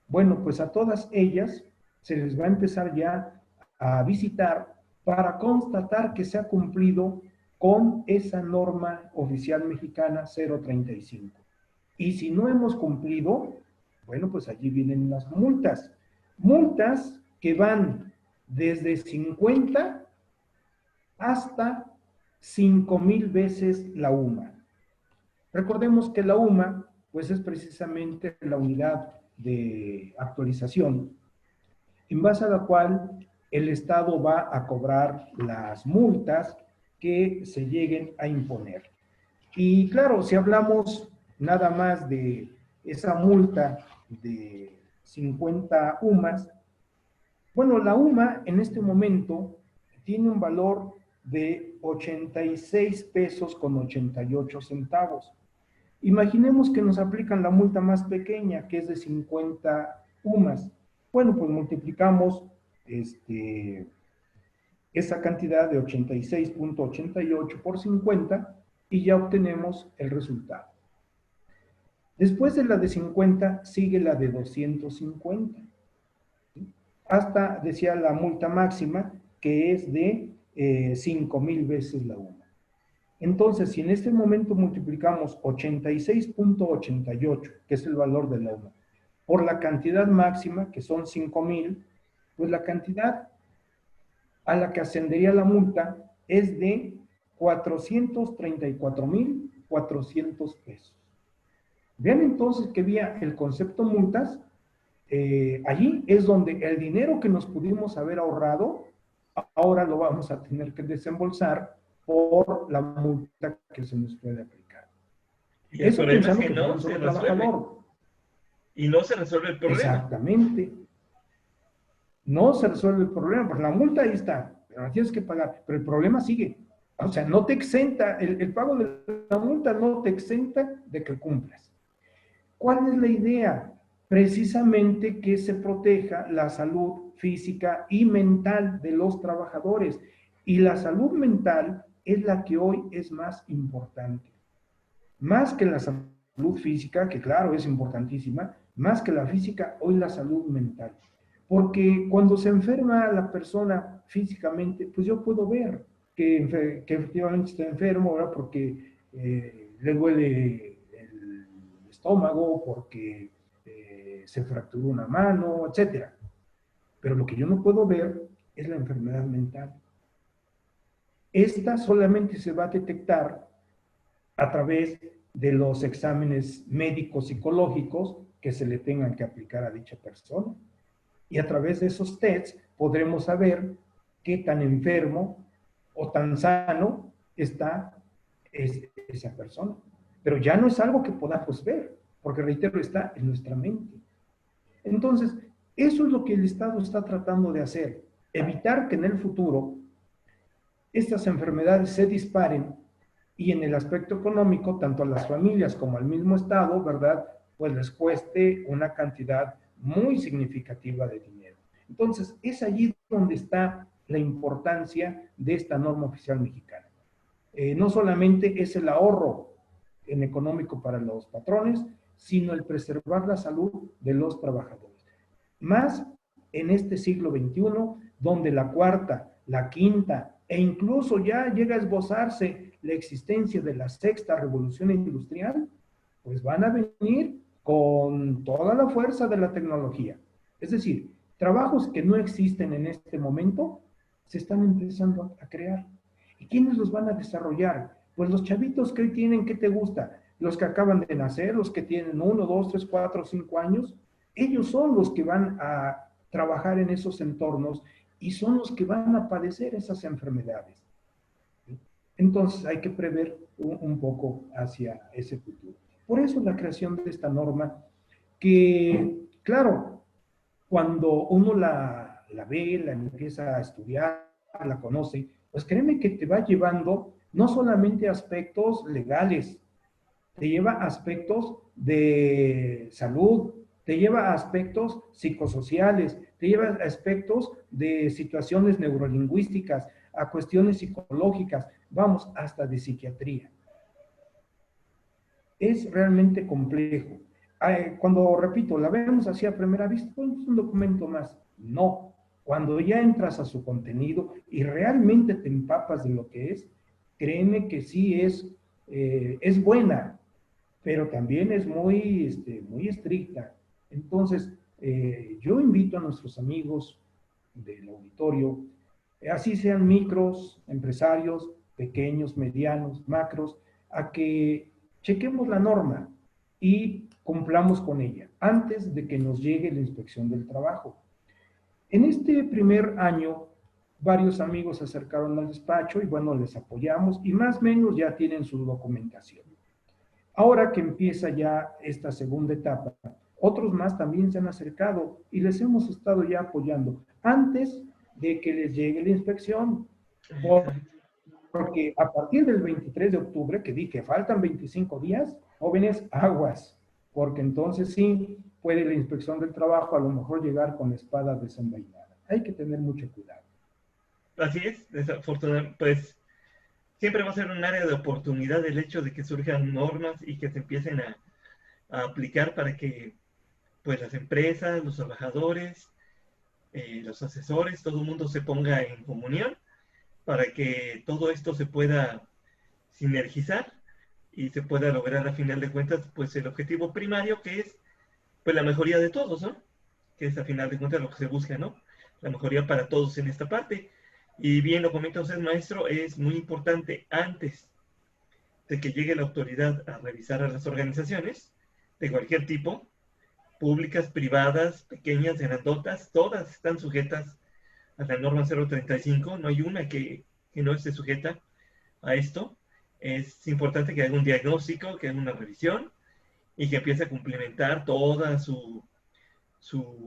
Bueno, pues a todas ellas se les va a empezar ya a visitar para constatar que se ha cumplido con esa norma oficial mexicana 035. Y si no hemos cumplido, bueno, pues allí vienen las multas. Multas que van desde 50 hasta 5,000 veces la UMA. Recordemos que la UMA, pues es precisamente la unidad de actualización, en base a la cual el Estado va a cobrar las multas que se lleguen a imponer. Y claro, si hablamos nada más de esa multa de 50 UMAS, bueno, la UMA en este momento tiene un valor de 86 pesos con 88 centavos. Imaginemos que nos aplican la multa más pequeña, que es de 50 UMAS. Bueno, pues multiplicamos esa cantidad de 86.88 por 50 y ya obtenemos el resultado. Después de la de 50 sigue la de 250. Hasta, decía, la multa máxima, que es de 5,000 veces la UMA. Entonces, si en este momento multiplicamos 86.88, que es el valor de la UMA, por la cantidad máxima, que son 5,000, pues la cantidad a la que ascendería la multa es de 434,400 pesos. Vean entonces que vía el concepto multas, allí es donde el dinero que nos pudimos haber ahorrado, ahora lo vamos a tener que desembolsar por la multa que se nos puede aplicar. Y el Eso problema es pensando que que fuera no un se solo resuelve. trabajador. Y no se resuelve el problema. Exactamente. No se resuelve el problema, porque la multa ahí está, pero la tienes que pagar, pero el problema sigue. O sea, no te exenta, el pago de la multa no te exenta de que cumplas. ¿Cuál es la idea? Precisamente que se proteja la salud física y mental de los trabajadores. Y la salud mental es la que hoy es más importante. Más que la salud física, que claro es importantísima, más que la física, hoy la salud mental. Porque cuando se enferma la persona físicamente, pues yo puedo ver que efectivamente está enfermo, ¿verdad? Porque le duele el estómago, porque se fracturó una mano, etcétera. Pero lo que yo no puedo ver es la enfermedad mental. Esta solamente se va a detectar a través de los exámenes médicos psicológicos que se le tengan que aplicar a dicha persona. Y a través de esos tests podremos saber qué tan enfermo o tan sano está esa persona. Pero ya no es algo que podamos ver, porque reitero, está en nuestra mente. Entonces, eso es lo que el Estado está tratando de hacer, evitar que en el futuro estas enfermedades se disparen y en el aspecto económico, tanto a las familias como al mismo Estado, ¿verdad? Pues les cueste una cantidad muy significativa de dinero. Entonces, es allí donde está la importancia de esta norma oficial mexicana. No solamente es el ahorro en económico para los patrones, sino el preservar la salud de los trabajadores. Más en este siglo XXI, donde la cuarta, la quinta e incluso ya llega a esbozarse la existencia de la sexta revolución industrial, pues van a venir con toda la fuerza de la tecnología. Es decir, trabajos que no existen en este momento se están empezando a crear. ¿Y quiénes los van a desarrollar? Pues los chavitos que hoy tienen, ¿qué te gusta? Los que acaban de nacer, los que tienen 1, 2, 3, 4, 5 años, ellos son los que van a trabajar en esos entornos y son los que van a padecer esas enfermedades. Entonces hay que prever un poco hacia ese futuro. Por eso la creación de esta norma que, claro, cuando uno la ve, la empieza a estudiar, la conoce, pues créeme que te va llevando no solamente aspectos legales, te lleva a aspectos de salud, te lleva a aspectos psicosociales, te lleva a aspectos de situaciones neurolingüísticas, a cuestiones psicológicas, vamos, hasta de psiquiatría. Es realmente complejo. Cuando, repito, la vemos así a primera vista, pues es un documento más. No, cuando ya entras a su contenido y realmente te empapas de lo que es, créeme que sí es buena, pero también es muy estricta. Entonces, yo invito a nuestros amigos del auditorio, así sean micros, empresarios, pequeños, medianos, macros, a que chequemos la norma y cumplamos con ella antes de que nos llegue la inspección del trabajo. En este primer año, varios amigos se acercaron al despacho y bueno, les apoyamos y más o menos ya tienen su documentación. Ahora que empieza ya esta segunda etapa, otros más también se han acercado y les hemos estado ya apoyando antes de que les llegue la inspección, porque a partir del 23 de octubre, que dije, faltan 25 días, jóvenes, aguas, porque entonces sí puede la inspección del trabajo a lo mejor llegar con la espada desenvainada. Hay que tener mucho cuidado. Así es, desafortunadamente, pues siempre va a ser un área de oportunidad el hecho de que surjan normas y que se empiecen a aplicar para que pues las empresas, los trabajadores, los asesores, todo el mundo se ponga en comunión para que todo esto se pueda sinergizar y se pueda lograr a final de cuentas pues el objetivo primario que es pues la mejoría de todos, ¿no? Que es a final de cuentas lo que se busca, ¿no? La mejoría para todos en esta parte. Y bien lo comenta usted, maestro, es muy importante antes de que llegue la autoridad a revisar a las organizaciones de cualquier tipo, públicas, privadas, pequeñas, grandotas, todas están sujetas a la norma 035, no hay una que no esté sujeta a esto. Es importante que haga un diagnóstico, que haga una revisión y que empiece a complementar toda su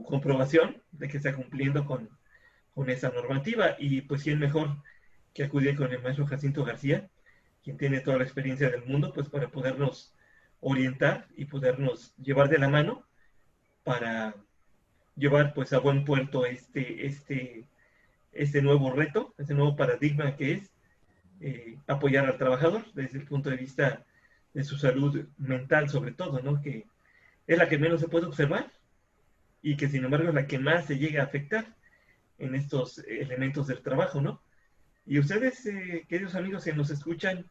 comprobación de que está cumpliendo con esa normativa. Y pues, ¿quién mejor que acudir con el maestro Jacinto García, quien tiene toda la experiencia del mundo, pues para podernos orientar y podernos llevar de la mano para llevar pues a buen puerto este nuevo reto, este nuevo paradigma que es apoyar al trabajador desde el punto de vista de su salud mental sobre todo, ¿no? Que es la que menos se puede observar y que sin embargo es la que más se llega a afectar en estos elementos del trabajo, ¿no? Y ustedes, queridos amigos que nos escuchan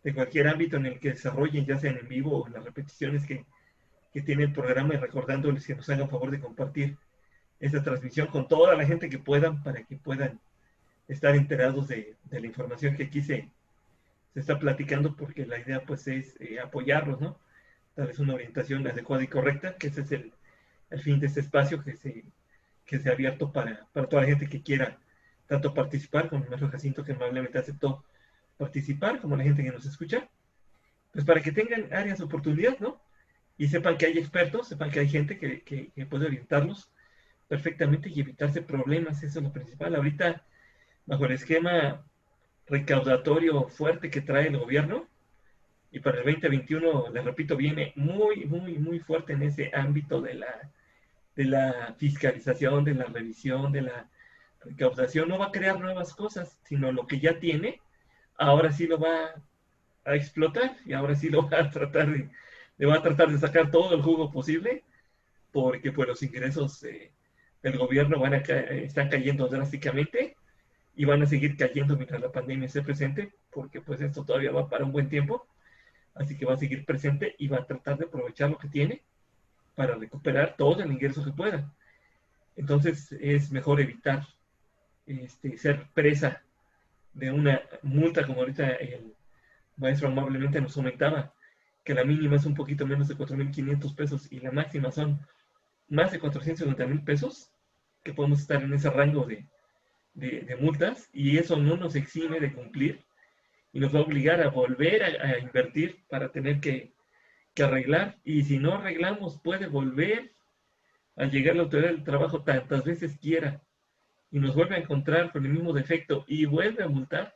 de cualquier ámbito en el que desarrollen, ya sean en vivo o en las repeticiones que tiene el programa, y recordándoles que nos hagan favor de compartir esta transmisión con toda la gente que puedan para que puedan estar enterados de la información que aquí se está platicando, porque la idea pues es apoyarlos, ¿no? Darles una orientación adecuada y correcta, que ese es el fin de este espacio que se ha abierto para toda la gente que quiera tanto participar, como el maestro Jacinto que amablemente aceptó participar, como la gente que nos escucha, pues para que tengan áreas de oportunidad, ¿no? Y sepan que hay expertos, sepan que hay gente que puede orientarlos perfectamente y evitarse problemas, eso es lo principal. Ahorita, bajo el esquema recaudatorio fuerte que trae el gobierno, y para el 2021, les repito, viene muy, muy, muy fuerte en ese ámbito de la fiscalización, de la revisión, de la recaudación. No va a crear nuevas cosas, sino lo que ya tiene, ahora sí lo va a explotar y ahora sí lo va a tratar le va a tratar de sacar todo el jugo posible, porque pues los ingresos del gobierno están cayendo drásticamente y van a seguir cayendo mientras la pandemia esté presente, porque pues esto todavía va para un buen tiempo, así que va a seguir presente y va a tratar de aprovechar lo que tiene para recuperar todo el ingreso que pueda. Entonces es mejor evitar ser presa de una multa, como ahorita el maestro amablemente nos comentaba, que la mínima es un poquito menos de 4,500 pesos y la máxima son más de 450,000 pesos, que podemos estar en ese rango de multas, y eso no nos exime de cumplir y nos va a obligar a volver a invertir para tener que arreglar, y si no arreglamos puede volver a llegar la autoridad del trabajo tantas veces quiera y nos vuelve a encontrar con el mismo defecto y vuelve a multar,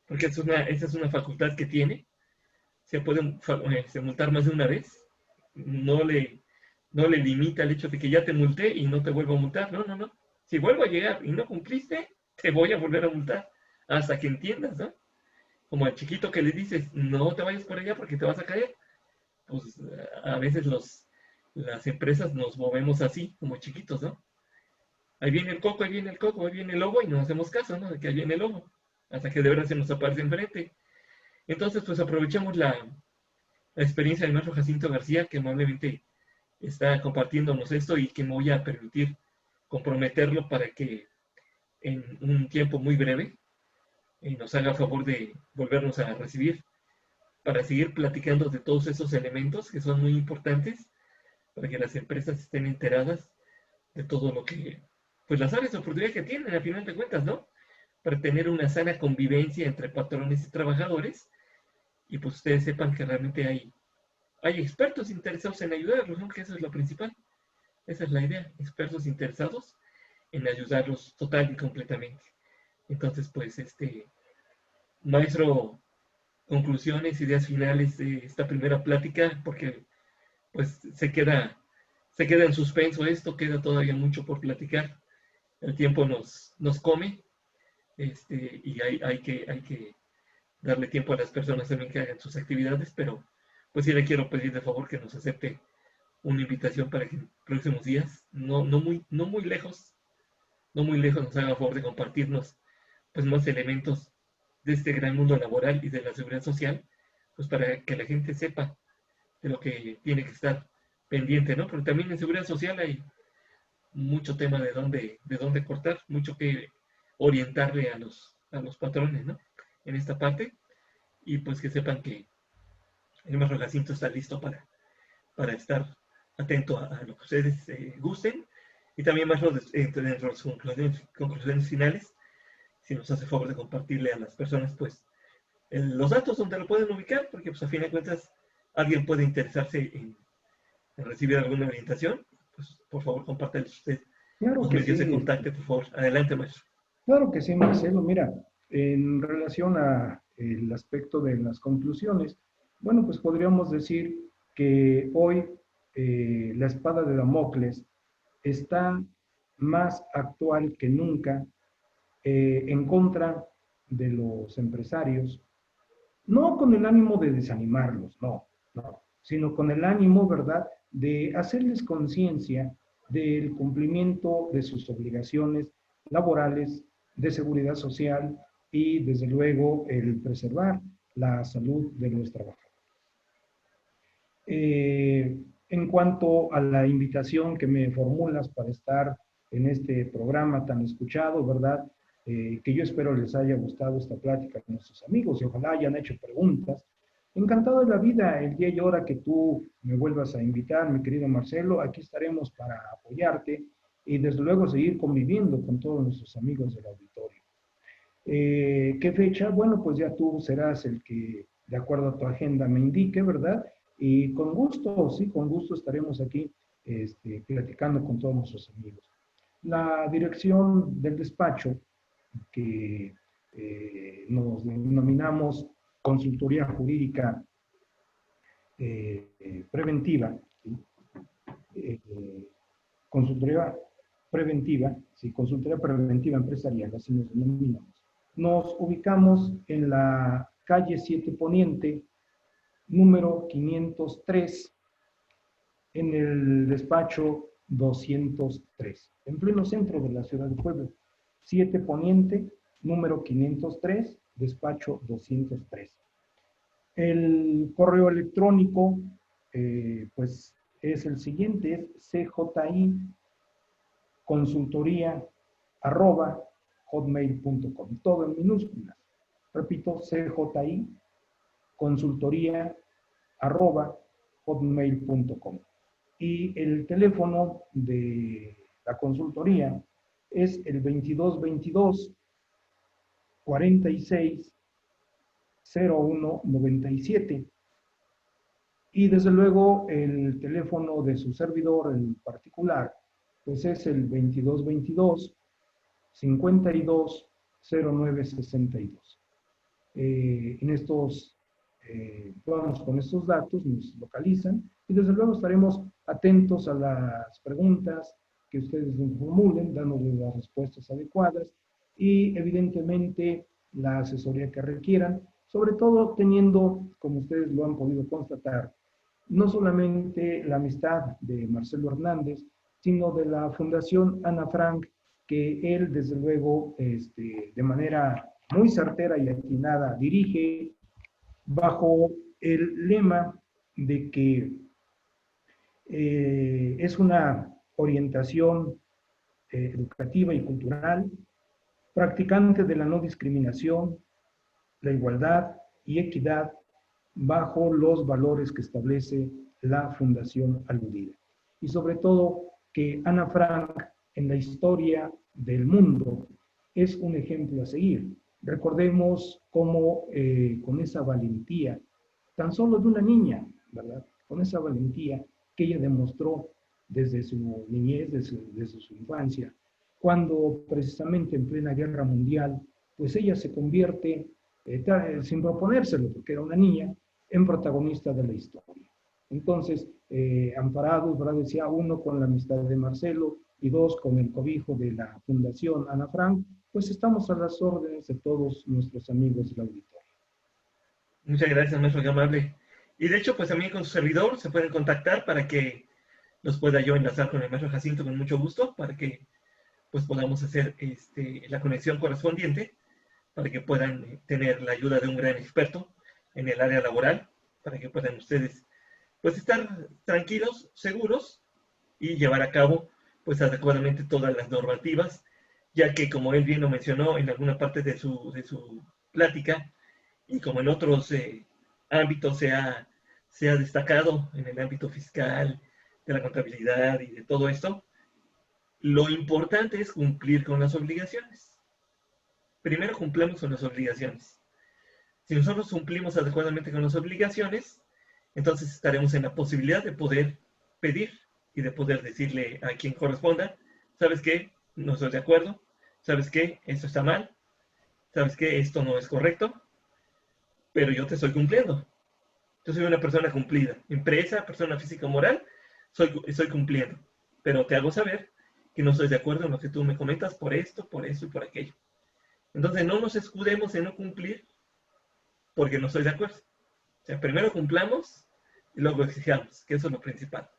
porque esa es una facultad que tiene, se puede multar más de una vez, no le limita el hecho de que ya te multé y no te vuelvo a multar, no, no, no. Si vuelvo a llegar y no cumpliste, te voy a volver a multar hasta que entiendas, ¿no? Como al chiquito que le dices, no te vayas por allá porque te vas a caer. Pues a veces las empresas nos movemos así, como chiquitos, ¿no? Ahí viene el coco, ahí viene el coco, ahí viene el lobo y no hacemos caso, ¿no? De que ahí viene el lobo, hasta que de verdad se nos aparece enfrente. Entonces, pues aprovechamos la experiencia del maestro Jacinto García, que amablemente está compartiéndonos esto y que me voy a permitir comprometerlo para que en un tiempo muy breve nos haga favor de volvernos a recibir para seguir platicando de todos esos elementos que son muy importantes para que las empresas estén enteradas de todo lo que, pues las áreas de oportunidad que tienen, a final de cuentas, ¿no? Para tener una sana convivencia entre patrones y trabajadores, y pues ustedes sepan que realmente hay expertos interesados en ayudarlos, ¿no? Que eso es lo principal. Esa es la idea, expertos interesados en ayudarlos total y completamente. Entonces, pues, maestro, conclusiones, ideas finales de esta primera plática, porque pues se queda en suspenso esto, queda todavía mucho por platicar. El tiempo nos come, y hay que darle tiempo a las personas también que hagan sus actividades, pero pues sí le quiero pedir de favor que nos acepte una invitación para que en próximos días, no muy lejos, nos haga favor de compartirnos pues más elementos de este gran mundo laboral y de la seguridad social, pues para que la gente sepa de lo que tiene que estar pendiente, ¿no? Porque también en seguridad social hay mucho tema de dónde cortar, mucho que orientarle a los patrones, ¿no? En esta parte, y pues que sepan que el maestro Jacinto está listo para estar atento a lo que ustedes gusten, y también maestro, dentro de sus conclusiones finales, si nos hace favor de compartirle a las personas, pues, los datos donde lo pueden ubicar, porque pues a fin de cuentas alguien puede interesarse en recibir alguna orientación, pues por favor compártale usted Claro los que medios de sí, contacto, por favor. Adelante, maestro. claro que sí, Marcelo. Mira, en relación a el aspecto de las conclusiones, bueno, pues podríamos decir que hoy la espada de Damocles está más actual que nunca en contra de los empresarios, no con el ánimo de desanimarlos, no, no, sino con el ánimo, ¿verdad?, de hacerles conciencia del cumplimiento de sus obligaciones laborales, de seguridad social y, desde luego, el preservar la salud de los trabajadores. En cuanto a la invitación que me formulas para estar en este programa tan escuchado, ¿verdad? Que yo espero les haya gustado esta plática con nuestros amigos y ojalá hayan hecho preguntas. Encantado de la vida, el día y hora que tú me vuelvas a invitar, mi querido Marcelo, aquí estaremos para apoyarte y desde luego seguir conviviendo con todos nuestros amigos del auditorio. ¿Qué fecha? Bueno, pues ya tú serás el que, de acuerdo a tu agenda, me indique, ¿verdad? Y con gusto, sí, con gusto estaremos aquí platicando con todos nuestros amigos. La dirección del despacho, que nos denominamos Consultoría Jurídica Preventiva, ¿sí? Consultoría Preventiva, sí, Consultoría Preventiva Empresarial, así nos denominamos. Nos ubicamos en la calle 7 Poniente, número 503, en el despacho 203, en pleno centro de la ciudad de Puebla. 7 Poniente, número 503, despacho 203. El correo electrónico, pues, es el siguiente, es cji consultoría hotmail.com, todo en minúsculas. Repito, CJI consultoría @hotmail.com. Y el teléfono de la consultoría es el 2222 46 01 97. Y desde luego el teléfono de su servidor en particular, pues es el 2222 52 09 62. En estos, vamos con estos datos, nos localizan y desde luego estaremos atentos a las preguntas que ustedes nos formulen, dándoles las respuestas adecuadas y evidentemente la asesoría que requieran, sobre todo teniendo, como ustedes lo han podido constatar, no solamente la amistad de Marcelo Hernández, sino de la Fundación Ana Frank, que él desde luego de manera muy certera y atinada dirige bajo el lema de que es una orientación educativa y cultural, practicante de la no discriminación, la igualdad y equidad bajo los valores que establece la fundación aludida. Y sobre todo que Ana Frank en la historia del mundo es un ejemplo a seguir. Recordemos cómo con esa valentía, tan solo de una niña, ¿verdad? Con esa valentía que ella demostró desde su niñez, desde su infancia, cuando precisamente en plena guerra mundial, pues ella se convierte, sin proponérselo, porque era una niña, en protagonista de la historia. Entonces, amparados, ¿verdad? Decía, uno, con la amistad de Marcelo, y dos, con el cobijo de la Fundación Ana Frank, pues estamos a las órdenes de todos nuestros amigos del auditorio. Muchas gracias, maestro, qué amable. Y de hecho, pues a mí con su servidor se pueden contactar para que los pueda yo enlazar con el maestro Jacinto con mucho gusto, para que pues podamos hacer la conexión correspondiente, para que puedan tener la ayuda de un gran experto en el área laboral, para que puedan ustedes pues estar tranquilos, seguros y llevar a cabo pues adecuadamente todas las normativas, ya que como él bien lo mencionó en alguna parte de su plática, y como en otros ámbitos se ha destacado, en el ámbito fiscal, de la contabilidad y de todo esto, lo importante es cumplir con las obligaciones. Primero cumplamos con las obligaciones. Si nosotros cumplimos adecuadamente con las obligaciones, entonces estaremos en la posibilidad de poder pedir y de poder decirle a quien corresponda, ¿sabes qué? No estoy de acuerdo. ¿Sabes qué? Esto está mal. ¿Sabes qué? Esto no es correcto. Pero yo te estoy cumpliendo. Yo soy una persona cumplida. Empresa, persona física o moral, estoy cumpliendo. Pero te hago saber que no estoy de acuerdo en lo que tú me comentas por esto, por eso y por aquello. Entonces no nos escudemos en no cumplir porque no estoy de acuerdo. O sea, primero cumplamos y luego exijamos, que eso es lo principal.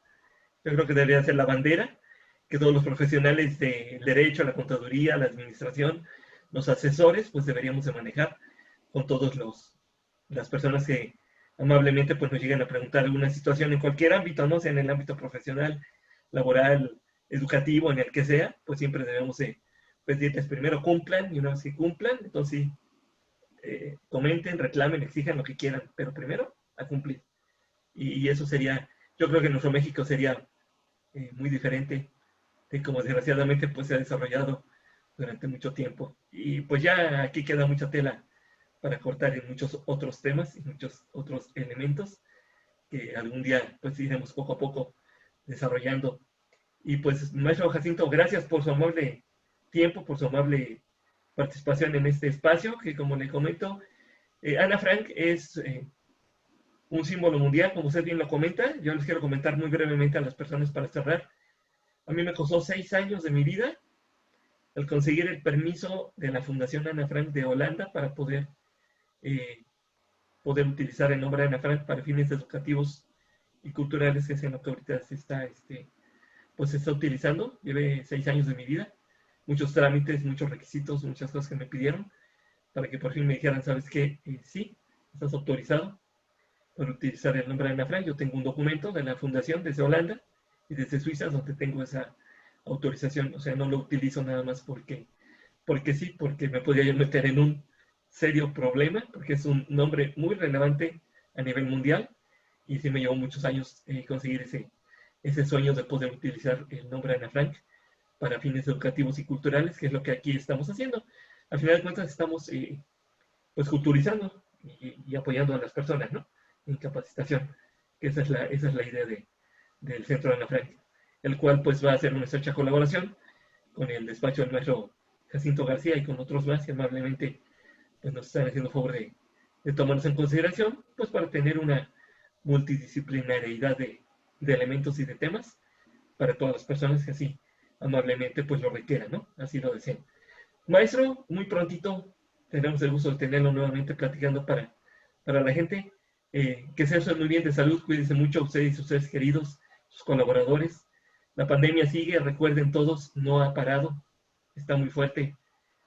Yo creo que debería ser la bandera que todos los profesionales del derecho, la contaduría, la administración, los asesores, pues deberíamos de manejar con todos las personas que amablemente pues nos llegan a preguntar alguna situación en cualquier ámbito, no sea en el ámbito profesional, laboral, educativo, en el que sea, pues siempre debemos de pedirles primero cumplan y una vez que cumplan, entonces comenten, reclamen, exijan lo que quieran, pero primero a cumplir. Y eso sería, yo creo que nuestro México sería muy diferente de como desgraciadamente pues se ha desarrollado durante mucho tiempo. Y pues ya aquí queda mucha tela para cortar en muchos otros temas y muchos otros elementos que algún día pues iremos poco a poco desarrollando. Y pues, maestro Jacinto, gracias por su amable tiempo, por su amable participación en este espacio, que como le comento, Ana Frank es un símbolo mundial, como usted bien lo comenta. Yo les quiero comentar muy brevemente a las personas para cerrar. A mí me costó 6 años de mi vida el conseguir el permiso de la Fundación Ana Frank de Holanda para poder utilizar el nombre de Ana Frank para fines educativos y culturales, que es en lo que ahorita se está, pues se está utilizando. Llevé 6 años de mi vida, muchos trámites, muchos requisitos, muchas cosas que me pidieron para que por fin me dijeran, ¿sabes qué? Sí, estás autorizado para utilizar el nombre de Ana Frank. Yo tengo un documento de la fundación desde Holanda y desde Suiza donde tengo esa autorización. O sea, no lo utilizo nada más porque porque sí, porque me podría yo meter en un serio problema, porque es un nombre muy relevante a nivel mundial, y sí me llevó muchos años conseguir ese sueño de poder utilizar el nombre Ana Frank para fines educativos y culturales, que es lo que aquí estamos haciendo. Al final de cuentas estamos pues culturizando y apoyando a las personas, ¿no? En capacitación, que esa es la idea del Centro de Ana Frank, el cual pues va a hacer una estrecha colaboración con el despacho del maestro Jacinto García y con otros más que amablemente pues, nos están haciendo favor de tomarnos en consideración, pues para tener una multidisciplinariedad de elementos y de temas para todas las personas que así amablemente pues lo requieran, ¿no? Así lo deseen. Maestro, muy prontito tenemos el gusto de tenerlo nuevamente platicando para la gente. Que se usen muy bien de salud, cuídense mucho a ustedes y ustedes queridos, sus colaboradores. La pandemia sigue, recuerden todos, no ha parado, está muy fuerte.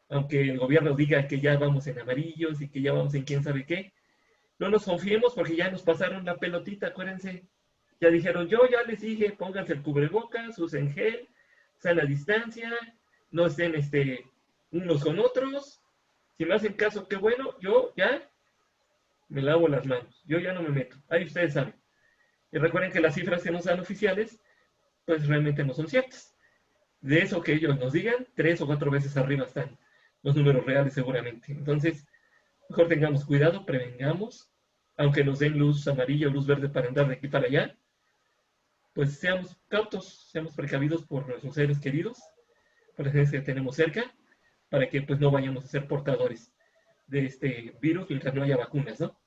Aunque el gobierno diga que ya vamos en amarillos y que ya vamos en quién sabe qué, no nos confiemos porque ya nos pasaron la pelotita, acuérdense. Ya dijeron, yo ya les dije, pónganse el cubrebocas, usen gel, sana distancia, no estén unos con otros. Si me hacen caso, qué bueno, yo ya me lavo las manos, yo ya no me meto. Ahí ustedes saben. Y recuerden que las cifras que nos dan oficiales, pues realmente no son ciertas. De eso que ellos nos digan, 3 o 4 veces arriba están los números reales seguramente. Entonces, mejor tengamos cuidado, prevengamos, aunque nos den luz amarilla o luz verde para andar de aquí para allá, pues seamos cautos, seamos precavidos por nuestros seres queridos, por la gente que tenemos cerca, para que pues no vayamos a ser portadores de este virus mientras no haya vacunas, ¿no?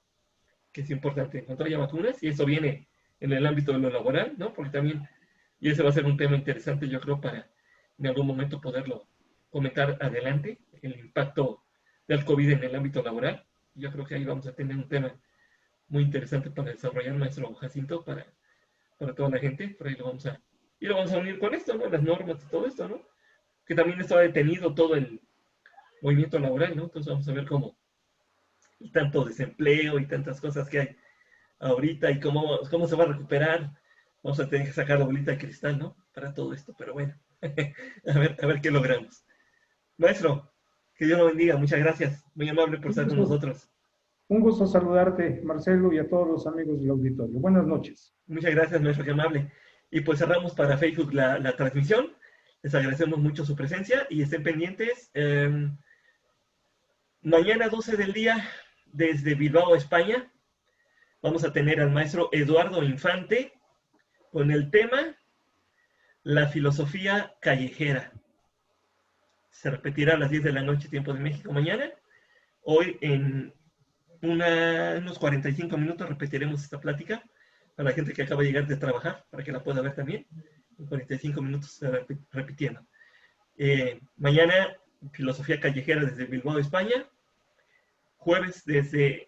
Que es importante, en cuanto haya vacunas, y eso viene en el ámbito de lo laboral, ¿no? Porque también, y ese va a ser un tema interesante, yo creo, para en algún momento poderlo comentar adelante, el impacto del COVID en el ámbito laboral. Yo creo que ahí vamos a tener un tema muy interesante para desarrollar, maestro Jacinto, para toda la gente. Por ahí lo vamos a unir con esto, ¿no? Las normas y todo esto, ¿no? Que también está detenido todo el movimiento laboral, ¿no? Entonces vamos a ver cómo y tanto desempleo y tantas cosas que hay ahorita y cómo se va a recuperar. Vamos a tener que sacar la bolita de cristal, ¿no? Para todo esto, pero bueno, a ver qué logramos. Maestro, que Dios lo bendiga, muchas gracias, muy amable por estar con nosotros. Un gusto saludarte, Marcelo, y a todos los amigos del auditorio. Buenas noches. Muchas gracias, maestro, qué amable. Y pues cerramos para Facebook la transmisión. Les agradecemos mucho su presencia y estén pendientes. Mañana 12 del día, desde Bilbao, España, vamos a tener al maestro Eduardo Infante con el tema La filosofía callejera. Se repetirá a las 10 de la noche, tiempo de México, mañana. Hoy en unos 45 minutos repetiremos esta plática para la gente que acaba de llegar de trabajar, para que la pueda ver también. En 45 minutos se repitiendo. Mañana, filosofía callejera desde Bilbao, España. Jueves desde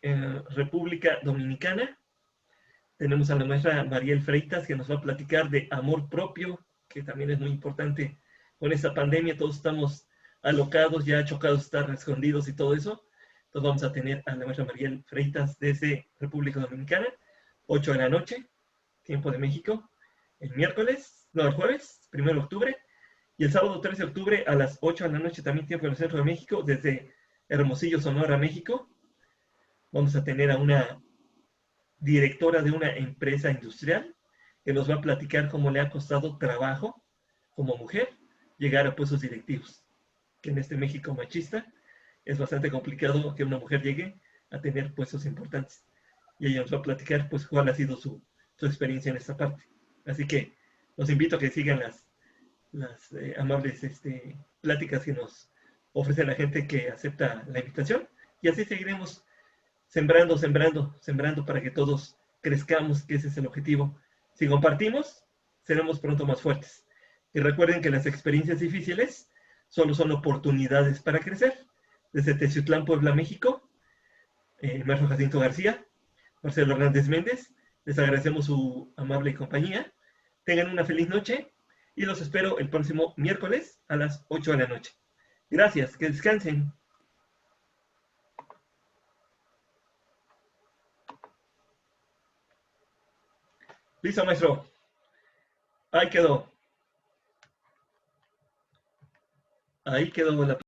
República Dominicana. Tenemos a la maestra Mariel Freitas que nos va a platicar de amor propio, que también es muy importante con esta pandemia. Todos estamos alocados, ya chocados, estar escondidos y todo eso. Entonces vamos a tener a la maestra Mariel Freitas desde República Dominicana, 8 de la noche, tiempo de México, el jueves, 1 de octubre, y el sábado 13 de octubre a las 8 de la noche, también tiempo en el centro de México, desde Hermosillo, Sonora, México. Vamos a tener a una directora de una empresa industrial que nos va a platicar cómo le ha costado trabajo como mujer llegar a puestos directivos, que en este México machista es bastante complicado que una mujer llegue a tener puestos importantes. Y ella nos va a platicar pues cuál ha sido su experiencia en esta parte. Así que los invito a que sigan las amables pláticas que nos ofrece la gente que acepta la invitación. Y así seguiremos sembrando para que todos crezcamos, que ese es el objetivo. Si compartimos, seremos pronto más fuertes. Y recuerden que las experiencias difíciles solo son oportunidades para crecer. Desde Teciutlán, Puebla, México, maestro Jacinto García, Marcelo Hernández Méndez, les agradecemos su amable compañía. Tengan una feliz noche y los espero el próximo miércoles a las 8 de la noche. Gracias, que descansen. Listo, maestro. Ahí quedó. Ahí quedó la